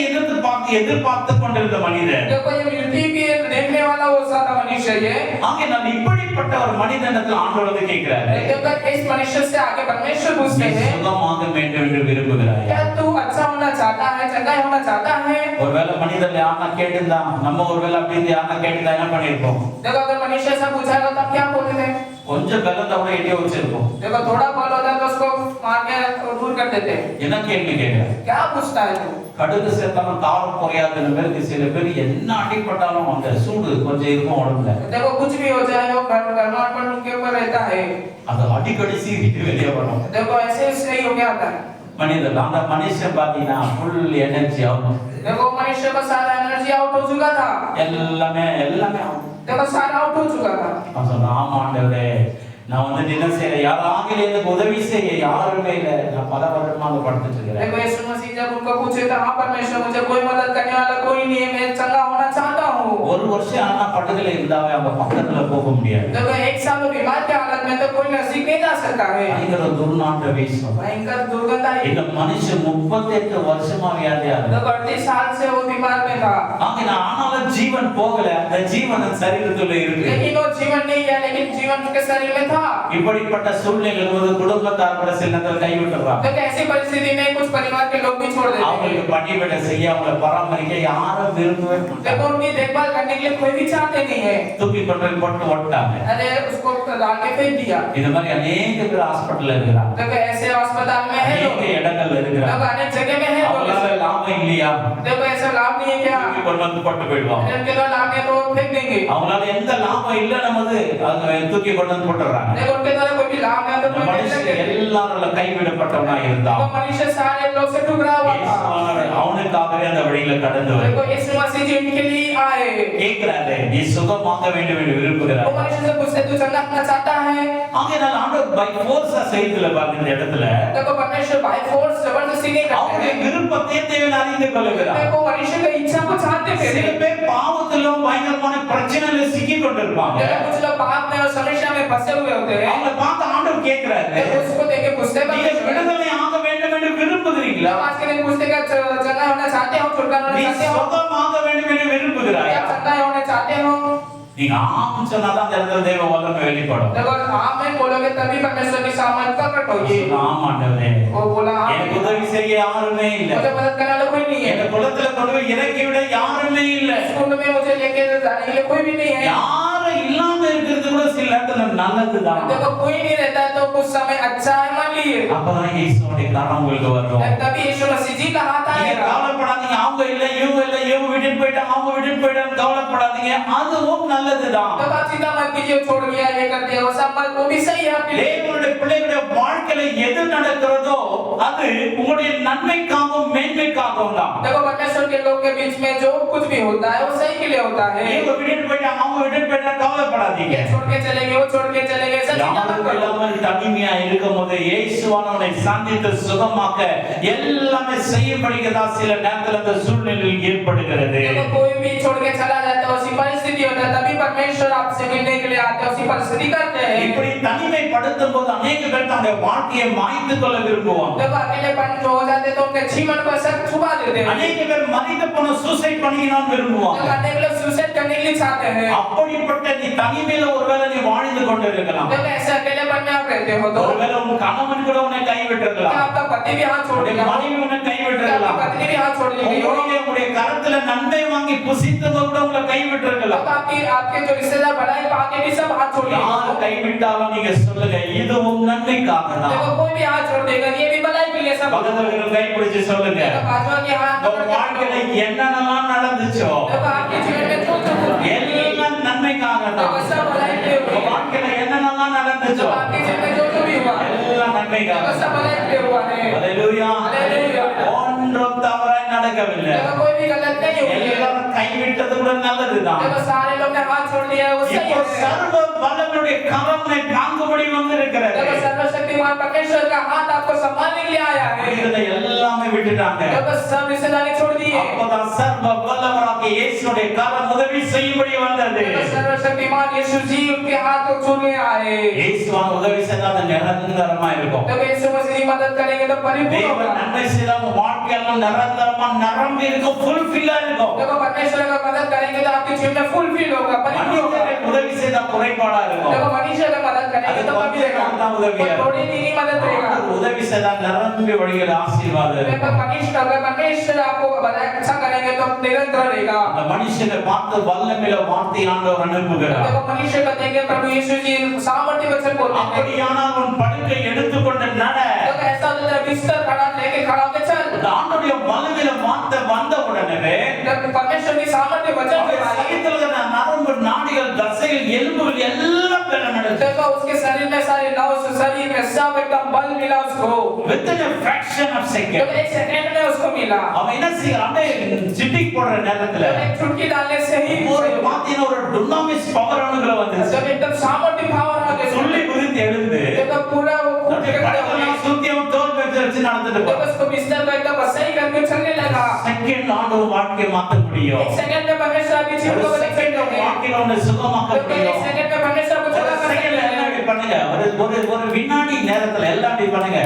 எதிர்பார்த்து கொண்டிருந்த மனிதன். देखो ये मृत्यु की देखने वाला वो सारा मनुष्य ये। ஆगे நான் இப்படிப்பட்ட ஒரு மனிதனத்துல ஆண்டவர் வந்து கேக்குறாரு. देखो इस मनुष्य से आगे परमेश्वर पूछते हैं, சுகமாக வேண்டும் என்று விரும்புகிறாய்? क्या तू अच्छा होना चाहता है, चंगा होना चाहता है? ஒருவேளை மனிதன் யாரா கேட்டிருந்தா நம்ம ஒருவேளை அப்படி யாரா கேட்டிருந்தா என்ன பண்ணிருப்போம்? देखो अगर मनुष्य से पूछा तो तब क्या बोलते थे? கொஞ்சம் பலத்தை கூட எட்டி வச்சிருப்போம். देखो थोड़ा बल होता है तो उसको मार के दूर कर देते। என்ன கேள்வி கேக்குற? क्या पूछता है तू? கடுகு சேர்த்தாலும் காரம் குறையாதுன்னு பேருக்கு சில பேர் என்ன அடிப்பட்டாலும் அந்த சூடு கொஞ்சம் இருக்கும் உடம்புல. देखो कुछ भी हो जाए वो गर्माहट उनके ऊपर रहता है। அது அடிக்கடி சீறிட்டு வெளியே வரும். देखो ऐसे इसलिए हो गया था। மனிதன் அந்த மனுஷன் பாத்தீங்கன்னா ஃபுல் எனர்ஜி ஆகும். देखो मनुष्य का सारा एनर्जी आउट हो चुका था। எல்லாமே देखो सारा आउट हो चुका था। நான் சொன்னேன் ஆமா ஆண்டவரே நான் வந்து என்ன செய்யற யாராகிலும் எனக்கு உதவி செய்ய யாருமே இல்லை. நான் பல வருடமாக படுத்துட்டு இருக்கிறேன். देखो यीशु मसीह जब उनको पूछे तो हाँ परमेश्वर मुझे कोई मदद करने वाला कोई नहीं है, मैं चंगा होना चाहता हूँ। ஒரு வருஷம் ஆனா படுக்கல இருந்தாவே அவங்க பக்கத்துல போக முடியாது. देखो एक साल बीमार की हालत में तो कोई नजदीक नहीं जा सकता है। பயங்கர துர்நாற்ற வீசும். भयंकर दुर्गंध आई। இந்த மனுஷன் 38 வருஷமா வியாதியா இருந்தான். देखो 38 साल से वो बीमार में था। ஆனா ஆனாலும் ஜீவன் போகல. அந்த ஜீவன் சரீரத்துல இருக்கு. लेकिन वो जीवन नहीं गया, लेकिन जीवन उसके शरीर में था। இப்படிப்பட்ட சூழ்நிலையில் ஒரு குடும்பத்தார் கூட சில நேரத்தில் கைவிட்டுறாங்க. तो ऐसी परिस्थिति में कुछ परिवार के लोग भी छोड़ देते हैं। அவங்களுக்கு பணிவிடை செய்ய அவங்களை பராமரிக்க யாரும் விரும்பவே மாட்டாங்க. देखो उनकी देखभाल करने के लिए कोई भी चाहते नहीं है। தூக்கி கொண்டு போய் போட்டு ஓட்டாங்க. अरे उसको डाल के फेंक दिया। இந்த மாதிரி अनेक பேர் ஹாஸ்பிடல்ல இருக்கிறாங்க. देखो ऐसे अस्पताल में है लोग, अनेक இடங்கள்ல இருக்கிறாங்க. लोग अनेक जगह में है लोग। அவங்களால லாபம் இல்லையா? देखो ऐसा लाभ नहीं है क्या? தூக்கி கொண்டு வந்து போட்டு போயிடுவாங்க. उनके द्वारा लाभ है तो वो फेंक देंगे। அவங்களால எந்த லாபம் இல்லைன்னு போது அதை தூக்கி கொண்டு வந்து போட்டுறாங்க. देखो उनके द्वारा कोई भी लाभ नहीं है तो कोई फेंक மனுஷன் देंगे। எல்லாரும் கைவிடப்பட்டவனா இருந்தான். वो मनुष्य सारे लोग से टुकड़ा हुआ था। அவனுக்காகவே அந்த வழியில கடந்து வர देखो यीशु मसीह जी उनके लिए आए। கேட்கிறாரு நீ சுகமாக வேண்டும் என்று விரும்புகிறார். वो मनुष्य से पूछते तू चंगा होना चाहता है? ஆகையால் ஆண்டவர் பை ஃபோர்ஸ் செய்யல பாருங்க இந்த இடத்துல. देखो परमेश्वर बाय फोर्स जबरदस्ती नहीं करते அவருடைய हैं। விருப்பத்தை தேவன் அறிந்து கொள்கிறார். देखो मनुष्य की इच्छा को चाहते சில थे। பேர் பாவத்திலும் பயங்கரமான பிரச்சனையில சிக்கி கொண்டிருப்பாங்க. देखो कुछ लोग पाप में और समस्या में फंसे हुए होते हैं। அவங்க பார்த்து ஆண்டவர் கேட்கிறாரு देखो उसको देख के पूछते हैं நீங்க परमेश्वर, விடுதலை ஆக வேண்டும் என்று விரும்புகிறீங்களா? आज के दिन पूछते हैं क्या चंगा होना चाहते हो, छुटकारा நீ होना चाहते हो, சுகமாக வேண்டும் என்று விரும்புகிறாயா? क्या चंगा होना चाहते हो? நீங்க ஆம் சொன்னாதான் அந்த இடத்துல தேவ வல்லமை வெளிப்படும். देखो आप में बोलोगे तभी परमेश्वर की सामर्थ प्रकट होगी। ஆம் ஆண்டவரே वो बोला எனக்கு உதவி செய்ய யாருமே இல்ல. मुझे मदद करने वाला कोई नहीं है। என் குலத்துல கொண்டு போய் இறக்கி விட யாருமே இல்ல. स्कूल में मुझे लेके जाने के लिए कोई भी नहीं है। யாரும் இல்லாம இருக்கிறது கூட சில நேரத்துல நல்லதுதான். देखो कोई नहीं रहता है तो कुछ समय अच्छा है मान लीजिए, அப்பதான் இயேசுவோட கரம் உங்களுக்கு வரும். तभी यीशु मसीह जी का हाथ நீங்க आएगा। கவலைப்படாதீங்க அவங்க இல்ல இவங்க விட்டுட்டு போயிட்டாங்க அவங்க விட்டுட்டு போயிட்டாங்க கவலைப்படாதீங்க அதுவும் நல்லதுதான். तो आप चिंता मत कीजिए, छोड़ दिया ये कर दिया वो सब मत, वो भी सही है आपके लिए। தேவனுடைய பிள்ளைகளுடைய வாழ்க்கையில எது நடக்கிறதோ அது உங்களுடைய நன்மைக்காகவும் மேன்மைக்காகவும் தான். देखो परमेश्वर के लोग के बीच में जो कुछ भी होता है वो सही के लिए होता है। இவங்க விட்டுட்டு போயிட்டாங்க அவங்க விட்டுட்டு போயிட்டாங்க கவலைப்படாதீங்க. छोड़ के चले गए वो छोड़ के चले गए, ऐसा चिंता मत யாரும் करो। இல்லாமல் தனிமையா இருக்கும்போது இயேசுவானவனை சந்தித்து சுகமாக்க எல்லாமே செய்யப்படுகிறதா சில நேரத்துல அந்த சூழ்நிலையில் ஏற்படுகிறது. देखो कोई भी छोड़ के चला जाता है उसी परिस्थिति होता है, तभी परमेश्वर आपसे मिलने के लिए आते हैं, उसी परिस्थिति करते हैं। இப்படி தனிமைப்படுத்தும் போது अनेक பேர் தங்களுடைய வாழ்க்கையை மாய்த்து கொள்ள விரும்புவாங்க. जब अकेलेपन जो हो जाते तो उनके जीवन को सब छुपा देते हैं। अनेक பேர் மரித்து போன சூசைட் பண்ணிக்கணும்னு விரும்புவாங்க. जब अनेक लोग सुसाइड करने के लिए चाहते हैं। அப்படிப்பட்ட நீ தனிமையில ஒருவேளை நீ வாழ்ந்து கொண்டிருக்கலாம். जब ऐसे अकेलेपन में आप रहते हो तो ஒருவேளை உன் கணவன் கூட உன்னை கைவிட்டிருக்கலாம். क्या आपका पति भी हाथ छोड़ देगा? மனைவி உன்னை क्या கைவிட்டிருக்கலாம். आपकी पत्नी भी हाथ छोड़ देगी? உங்களுடைய கரத்துல நன்மை வாங்கி புசித்தவங்க கூட உங்களை கைவிட்டிருக்கலாம். अब आपके जो रिश्तेदार बढ़ाई पाके भी सब हाथ छोड़ देंगे। யார் கைவிட்டாலும் நீங்க சொல்லுங்க இது உன் நன்மைக்காக தான். देखो कोई भी हाथ छोड़ देगा ये भी भलाई के लिए सब। பக்கத்துல இருக்கிற கை பிடிச்சு சொல்லுங்க बाजू के हाथ உங்க வாழ்க்கையில என்னென்னலாம் நடந்துச்சோ देखो आपके जीवन में जो जो எல்லாம் நன்மைக்காக தான். देखो सब भलाई के உங்க लिए। வாழ்க்கையில என்னென்னலாம் நடந்துச்சோ देखो आपके जीवन में जो जो भी हुआ எல்லாம் நன்மைக்காக देखो सब தான். भलाई के लिए हुआ है। ஹalleluya. हालेलुया। ஒன்றும் தவறாய் நடக்கவில்லை. देखो कोई भी गलत नहीं हुई है। எல்லாரும் கைவிட்டது கூட நல்லதுதான். देखो सारे लोग ने हाथ छोड़ दिया है वो सही இப்போ है। சர்வ வல்லவருடைய கரத்தை தாங்கும்படி வந்திருக்கிறது. देखो सर्वशक्तिमान परमेश्वर का हाथ आपको संभालने के लिए आया है। இதை எல்லாமே விட்டுட்டாங்க. देखो सब रिश्तेदारी छोड़ दिए। அப்பதான் சர்வ வல்லவராகிய இயேசுவுடைய கரம் உதவி செய்யும்படி வந்தது. देखो सर्वशक्तिमान यीशु जी उनके हाथ को छूने आए। இயேசுவான உதவி செய்தா அது நிரந்தரமா இருக்கும். देखो यीशु मसीह की मदद करेंगे तो परिपूर्ण தேவன் होगा। நன்மை செய்தா உங்க வாழ்க்கையெல்லாம் நிரந்தரமா நிரம்பி இருக்கும், ஃபுல்ஃபில்லா இருக்கும். देखो परमेश्वर का मदद करेंगे तो आपके जीवन में फुलफिल होगा, परिपूर्ण होगा। மனிதனுக்கு உதவி செய்தா குறைபாடா இருக்கும். देखो मनुष्य का मदद करेंगे तो कभी रहेगा, थोड़ी नहीं मदद रहेगा। உதவி செய்தா நிரம்பி வழிகிற ஆசீர்வாதம் देखो இருக்கும். परमेश्वर आपको अच्छा करेंगे तो निरंतर रहेगा। அந்த மனுஷனை பார்த்து வல்லமையில வார்த்தை ஆண்டவர் அனுப்புகிறார். देखो मनुष्य का देंगे प्रभु यीशु जी सामर्थ्य वचन बोलते हैं। அப்படியானால் உன் படுக்கை எடுத்துக்கொண்டு நட. देखो ऐसा होता है बिस्तर खड़ा लेके खड़ा होके चल। அந்த ஆண்டவருடைய வல்லமையில வார்த்தை வந்த உடனே जब परमेश्वर की सामर्थ्य वचन के அவருடைய बाद சரீரத்தில் இருக்கிற நரம்பு, நாடிகள், தசைகள், எலும்புகள் எல்லாம் நடந்தது. देखो उसके शरीर में सारे नर्व्स, शरीर में सब एकदम बल मिला उसको। Within a fraction of second. जब एक सेकंड में उसको मिला, அவன் என்ன செய்யறான்? அப்படியே சிட்டிக் போடுற நேரத்துல एक चुटकी डालने से ही ஒரு பாத்தீங்கன்னா ஒரு டுனாமிஸ் பவர் அணுகுல வந்துச்சு. जब एकदम सामर्थ्य पावर आ गया, சொல்லி குறித்து எழுந்து देखो पूरा वो அப்படியே படுக்கையெல்லாம் சுத்தியும் தோல் வச்சு நடந்துட்டு जब போறான். उसको बिस्तर को एकदम सही करके चलने लगा। செகண்ட் ஆண்டவர் வாழ்க்கையை மாத்த முடியும். एक सेकंड में परमेश्वर आपकी जीवन को बदल सकते हैं। வாழ்க்கையில உன்னை சுகமாக்க एक முடியும். सेकंड में परमेश्वर को चला कर सकते हैं। பண்ணுங்க. ஒரு வினாடி நேரத்துல எல்லாம் இப்படி பண்ணுங்க.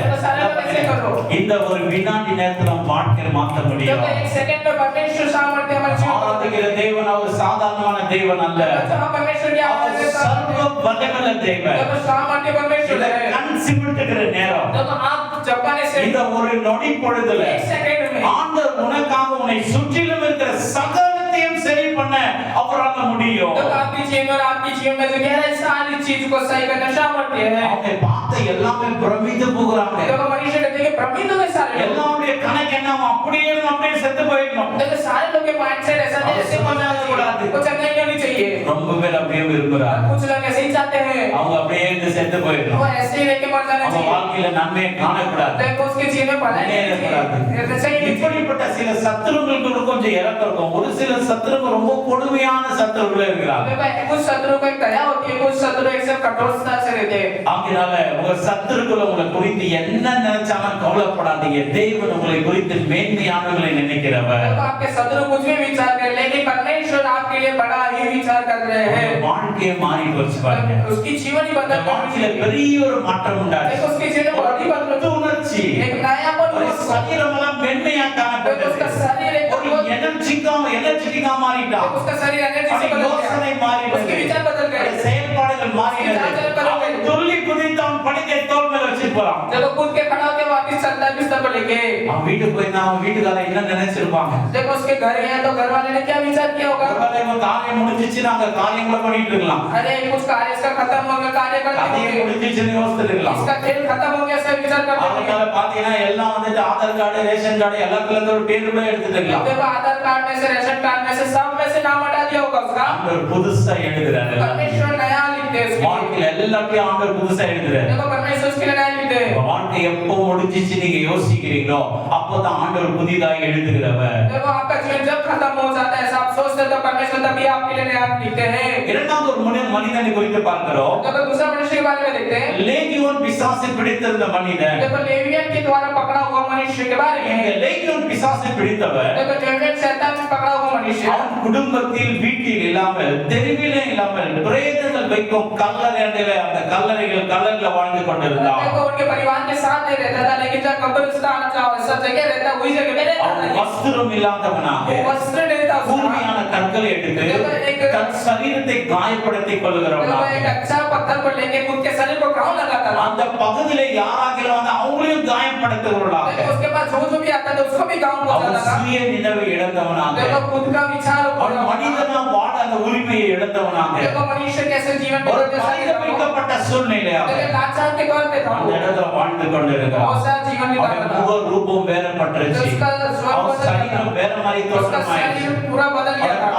இந்த ஒரு வினாடி நேரத்துல வாழ்க்கையை மாத்த முடியும். जब एक सेकंड में परमेश्वर सामर्थ्य हमारे जीवन को ஆராதிக்கிற தேவன் அவர் சாதாரணமான தேவன் அல்ல. जहाँ परमेश्वर की அவர் आवाज़ के சர்வ வல்லமையுள்ள தேவன். जब सामर्थ्य परमेश्वर இந்த है, கண் சிமிட்டுகிற நேரம், जब आप जपाने से இந்த ஒரு நொடி பொழுதுல एक सेकंड में ஆண்டவர் உனக்காக உன்னை சுற்றிலும் இருக்கிற சகலத்தையும் சரி பண்ண அவரால முடியும். जब आपकी जीवन और आपकी जीवन में जो गहराई सारी चीज को सही करना सामर्थ्य है। அவங்க பார்த்த எல்லாமே பிரமித்து போகிறாங்க. जब मनुष्य कहते हैं कि प्रमित में सारे लोग, எல்லாருடைய கணக்கு என்ன? அப்படியே செத்து போயிடணும். देखो सारे लोग के माइंडसेट ऐसा नहीं जैसे मरना चाहिए, कुछ नहीं होनी चाहिए। ரொம்ப பேர் அப்படியே விரும்புறாங்க. कुछ लोग ऐसे ही चाहते हैं, அவங்க அப்படியே செத்து போயிடணும். वो ऐसे ही रह के मर जाना அவங்க चाहिए। வாழ்க்கையில நன்மையை காணக்கூடாது. देखो उसके जीवन में भलाई नहीं चाहिए, ऐसे ही नहीं चाहिए। இப்படிப்பட்ட சில சத்துருக்களுக்கு கொஞ்சம் இறக்கம் இருக்கும். ஒரு சில சத்துருக்கள் ரொம்ப கொடுமையான சத்துருக்கள் இருக்கிறாங்க. देखो कुछ शत्रु को एक दया होती है, कुछ शत्रु एकदम कठोरता से रहते हैं। ஆகையால உங்க சத்துருக்கள் உங்களை குறித்து என்ன நினைச்சாலும் கவலைப்படாதீங்க. தேவன் உங்களை குறித்து மேன்மையானவர்களை நினைக்கிறவர். देखो आपके शत्रु कुछ भी विचार कर, लेकिन परमेश्वर आपके लिए बड़ा ही विचार कर रहे हैं। வாழ்க்கையை மாறி போச்சு பாருங்க. उसकी जीवन ही बदल வாழ்க்கையில பெரிய ஒரு மாற்றம் உண்டாச்சு. देखो उसके जीवन में बड़ी बदल, புது உணர்ச்சி, एक नयापन ஒரு हुआ। சரீரம் எல்லாம் மென்மையா देखो காணப்பட்டது. उसका शरीर एकदम ஒரு எனர்ஜிக்கா மாறிட்டான். उसका शरीर एनर्जी से बदल யோசனை गया, மாறினது. उसके विचार बदल गए, செயல்பாடுகள் மாறினது. அவன் துள்ளி குதித்து அவன் படுக்கை தோள் மேல வச்சு போறான். देखो कूद के खड़ा होके वापस चलता है बिस्तर पर लेके। அவன் வீட்டுக்கு போய் அவன் வீட்டுக்காரன் என்ன நினைச்சிருப்பாங்க? देखो उसके घर गया तो घर वाले ने क्या विचार किया होगा? ஒருவேளை இவன் காரியம் முடிஞ்சிச்சு, நாங்க காரியங்களை பண்ணிட்டு இருக்கலாம். अरे कुछ कार्य इसका खत्म हो गया, कार्य करते கதையை होंगे, முடிஞ்சிச்சுன்னு யோசிச்சுட்டு இருக்கலாம். इसका खेल खत्म हो गया, सब विचार करते होंगे। அதனால பாத்தீங்கன்னா எல்லாம் வந்துட்டு ஆதார் கார்டு, ரேஷன் கார்டு எல்லாத்துல இருந்து ஒரு பேர் கூட எடுத்துட்டு இருக்கலாம். देखो आधार कार्ड में से, रेशन कार्ड में से, सब में से नाम हटा दिया होगा उसका। ஆண்டவர் புதுசா எழுதுறாரு. परमेश्वर नया लिखते हैं उसके लिए। வாழ்க்கையில எல்லாத்தையும் ஆண்டவர் புதுசா எழுதுறாரு. देखो परमेश्वर उसके लिए नया लिखते हैं। வாழ்க்கை எப்பவும் முடிஞ்சிச்சு நீங்க யோசிக்கிறீங்களோ அப்போதான் ஆண்டவர் புதிதாக எழுதுகிறவர். देखो आपका जीवन जब खत्म हो जाता है ऐसा आप सोचते हो तो परमेश्वर तभी आपके लिए नया लिखते हैं। இரண்டாவது ஒரு மனிதனை குறித்து பார்க்கிறோம். देखो दूसरा मनुष्य के बारे में देखते हैं। லேகியோன் பிசாசை பிடித்திருந்த மனிதன். देखो लेवियन के द्वारा पकड़ा हुआ मनुष्य के बारे में। லேகியோன் பிசாசை பிடித்தவர். देखो लेवियन शैतान से पकड़ा हुआ मनुष्य அவன் குடும்பத்தில் வீட்டில் இல்லாமல் தெருவிலே இல்லாமல் பிரேதங்கள் வைக்கும் கல்லறைகளிலே அந்த கல்லறைகள் வாழ்ந்து கொண்டிருந்தான். देखो उनके परिवार के साथ नहीं रहता था लेकिन जब कब्रिस्तान सब जगह रहता वही जगह में रहता था। வஸ்திரம் இல்லாதவனாக वस्त्र नहीं था கூர்மையான கற்களை எடுத்து தன் சரீரத்தை காயப்படுத்திக் கொள்கிறவனாக एक अच्छा पत्थर को लेके खुद के शरीर को घाव लगाता था। அந்த பகுதியிலே யாராகிலும் வந்து அவங்களையும் காயப்படுத்துகிறவர்களாக उसके बाद जो भी आता था उसको भी घाव पहुंचाता था। சுய நினைவை இழந்தவனாக देखो खुद का विचार மனிதனா வாழ அந்த உரிமையை இழந்தவனாக देखो मनुष्य कैसे जीवन में பரிதபிக்கப்பட்ட சூழ்நிலையாக लाचार के तौर पे था அந்த இடத்துல வாழ்ந்து கொண்டிருக்கிறான். बहुत सारा जीवन बिताता था। முக ரூபம் வேறப்பட்டுருச்சு. அவன் சரீரம் வேற மாதிரி தோற்றமாயிடுச்சு. पूरा बदल गया था।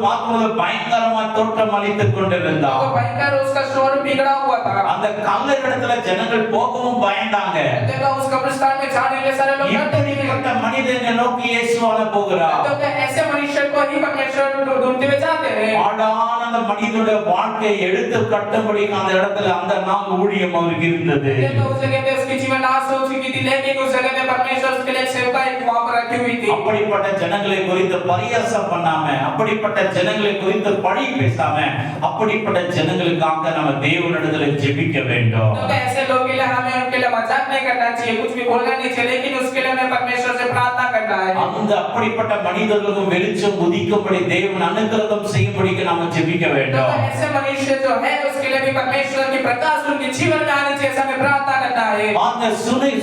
பார்க்கும்போது பயங்கரமா தோற்றம் அளித்துக் கொண்டிருந்தான். तो भयंकर उसका स्वरूप बिगड़ा हुआ था। அந்த கல்லறையிடத்துல ஜனங்கள் போகவும் பயந்தாங்க. देखो उस कब्रिस्तान में जाने के सारे लोग डरते थे। இப்படிப்பட்ட மனிதனை நோக்கி இயேசு வர போகிறார். तो ऐसे मनुष्य को ही परमेश्वर ढूंढते हुए जाते हैं। ஆடான அந்த மனிதனுடைய வாழ்க்கையை எடுத்து கட்டும்படி அந்த இடத்துல அந்த நாள் ஊழியம் அவருக்கு இருந்தது. देखो उस जगह पे उसकी जीवन नाश हो चुकी थी लेकिन उस जगह पे परमेश्वर उसके लिए सेवकाई वहां पर रखी हुई थी। அப்படிப்பட்ட ஜனங்களை குறித்து பரியாசம் பண்ணாம அப்படிப்பட்ட ஜனங்களை குறித்து பழி பேசாம அப்படிப்பட்ட ஜனங்களுக்காக நம்ம தேவனிடத்துல ஜெபிக்க வேண்டும். तो ऐसे लोगों के लिए हमें उनके लिए मजाक नहीं करना चाहिए कुछ भी बोलना नहीं चाहिए लेकिन उसके लिए हमें परमेश्वर से प्रार्थना करना है। அந்த அப்படிப்பட்ட மனிதர்களுக்கும் வெளிச்சம் உதிக்கும்படி தேவன் அனுக்கிரகம் செய்யும்படிக்கு நாம ஜெபிக்க तो வேண்டும். ऐसे मनुष्य जो है उसके लिए भी परमेश्वर की प्रकाश उनके जीवन में आने चाहिए हमें प्रार्थना करना है। அந்த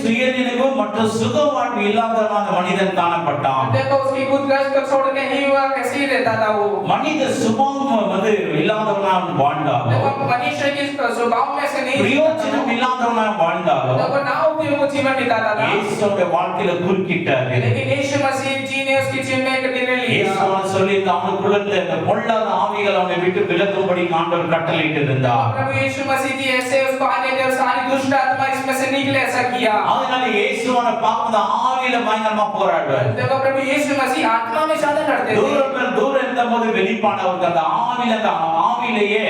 சுயநினைவு மற்றும் சுகவாழ்வு இல்லாதவனான மனிதன் காணப்பட்டான். देखो उसकी खुदगर्ज को छोड़ के ही वह कैसे ही रहता था वो மனித சுபாவம் வந்து இல்லாதவனாக வாழ்ந்தான். देखो मनुष्य की स्वभाव में से नहीं பிரயோஜனம் இல்லாதவனாக வாழ்ந்தான். देखो ना उपयोग जीवन बिताता था இயேசுவோட வாழ்க்கையில குறுக்கிட்டாரு. लेकिन यीशु मसीह जी ने उसकी जीवन में एक निर्णय लिया। இயேசு சொல்லி அவனுக்குள்ள இந்த பொல்லாத ஆவிகள் அவனை விட்டு விலகும்படி ஆண்டவர் கட்டளையிட்டு இருந்தார். प्रभु यीशु मसीह जी ऐसे उसको आगे जब सारी दुष्ट आत्मा इसमें से निकले ऐसा किया। அதனால இயேசுவனை பார்த்து ஆவியில பயங்கரமா போராடுவார். देखो प्रभु यीशु मसीह आत्मा में ज्यादा लड़ते थे। தூரம் இருந்தபோது வெளிப்பானவருக்கு அந்த ஆவியிலேயே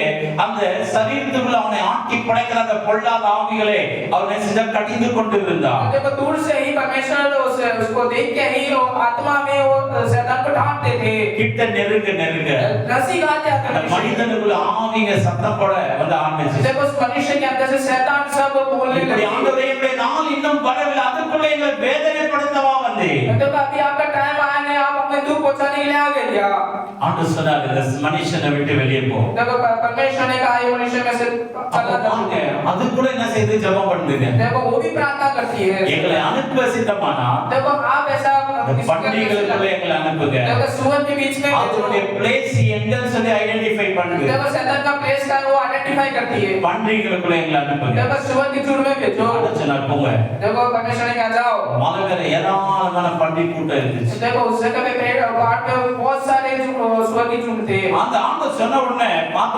அந்த சரீரத்துக்குள்ள அவனை ஆட்டி படைக்கிற அந்த பொல்லாத ஆவிகளே அவனை சித கடிந்து கொண்டிருந்தார். देखो दूर से ही परमेश्वर उसको देख के ही वो आत्मा में वो शैतान को डांटते थे। கிட்ட நெருங்க नसीब आते அந்த மனிதனுக்குள்ள ஆவிங்க சத்தம் போட வந்து ஆரம்பிச்சு. देखो उस मनुष्य के अंदर से शैतान सब बोलने இப்படி लगे। ஆண்டவரே என்னுடைய நாள் இன்னும் வரவில்லை அதுக்குள்ள எங்களை வேதனைப்படுத்தவா வந்து. देखो अभी आपका टाइम आया है आप अपने दुख पहुंचाने के लिए आ गए क्या? ஆண்டவர் சொன்னார் இந்த மனுஷனை விட்டு வெளியே போ. देखो परमेश्वर ने कहा ये मनुष्य में से चला जा। அது கூட என்ன செய்து ஜெபம் பண்ணுங்க. देखो वो भी प्रार्थना करती है। எங்களை அனுப்ப சித்தமானா देखो आप ऐसा பண்டிகைகளுக்குள்ள எங்களை அனுப்புங்க. देखो सुवन के बीच में அதனுடைய பிளேஸ் எங்கன்னு சொல்லி ஐடென்டிஃபை பண்ணுங்க. देखो शैतान का प्लेस का वो आइडेंटिफाई करती है। பண்டிகைகளுக்குள்ள எங்களை அனுப்புங்க. देखो सुवन की चूड़ में भेजो। சொன்னார் போங்க. देखो परमेश्वर ने कहा जाओ। மலையில ஏராளமான பண்டிகை கூட்டம் இருந்துச்சு. देखो उस जगह पे पेड़ और पहाड़ पे बहुत सारे सुवन की चूड़ थे। அந்த ஆண்டவர் சொன்ன உடனே பார்த்து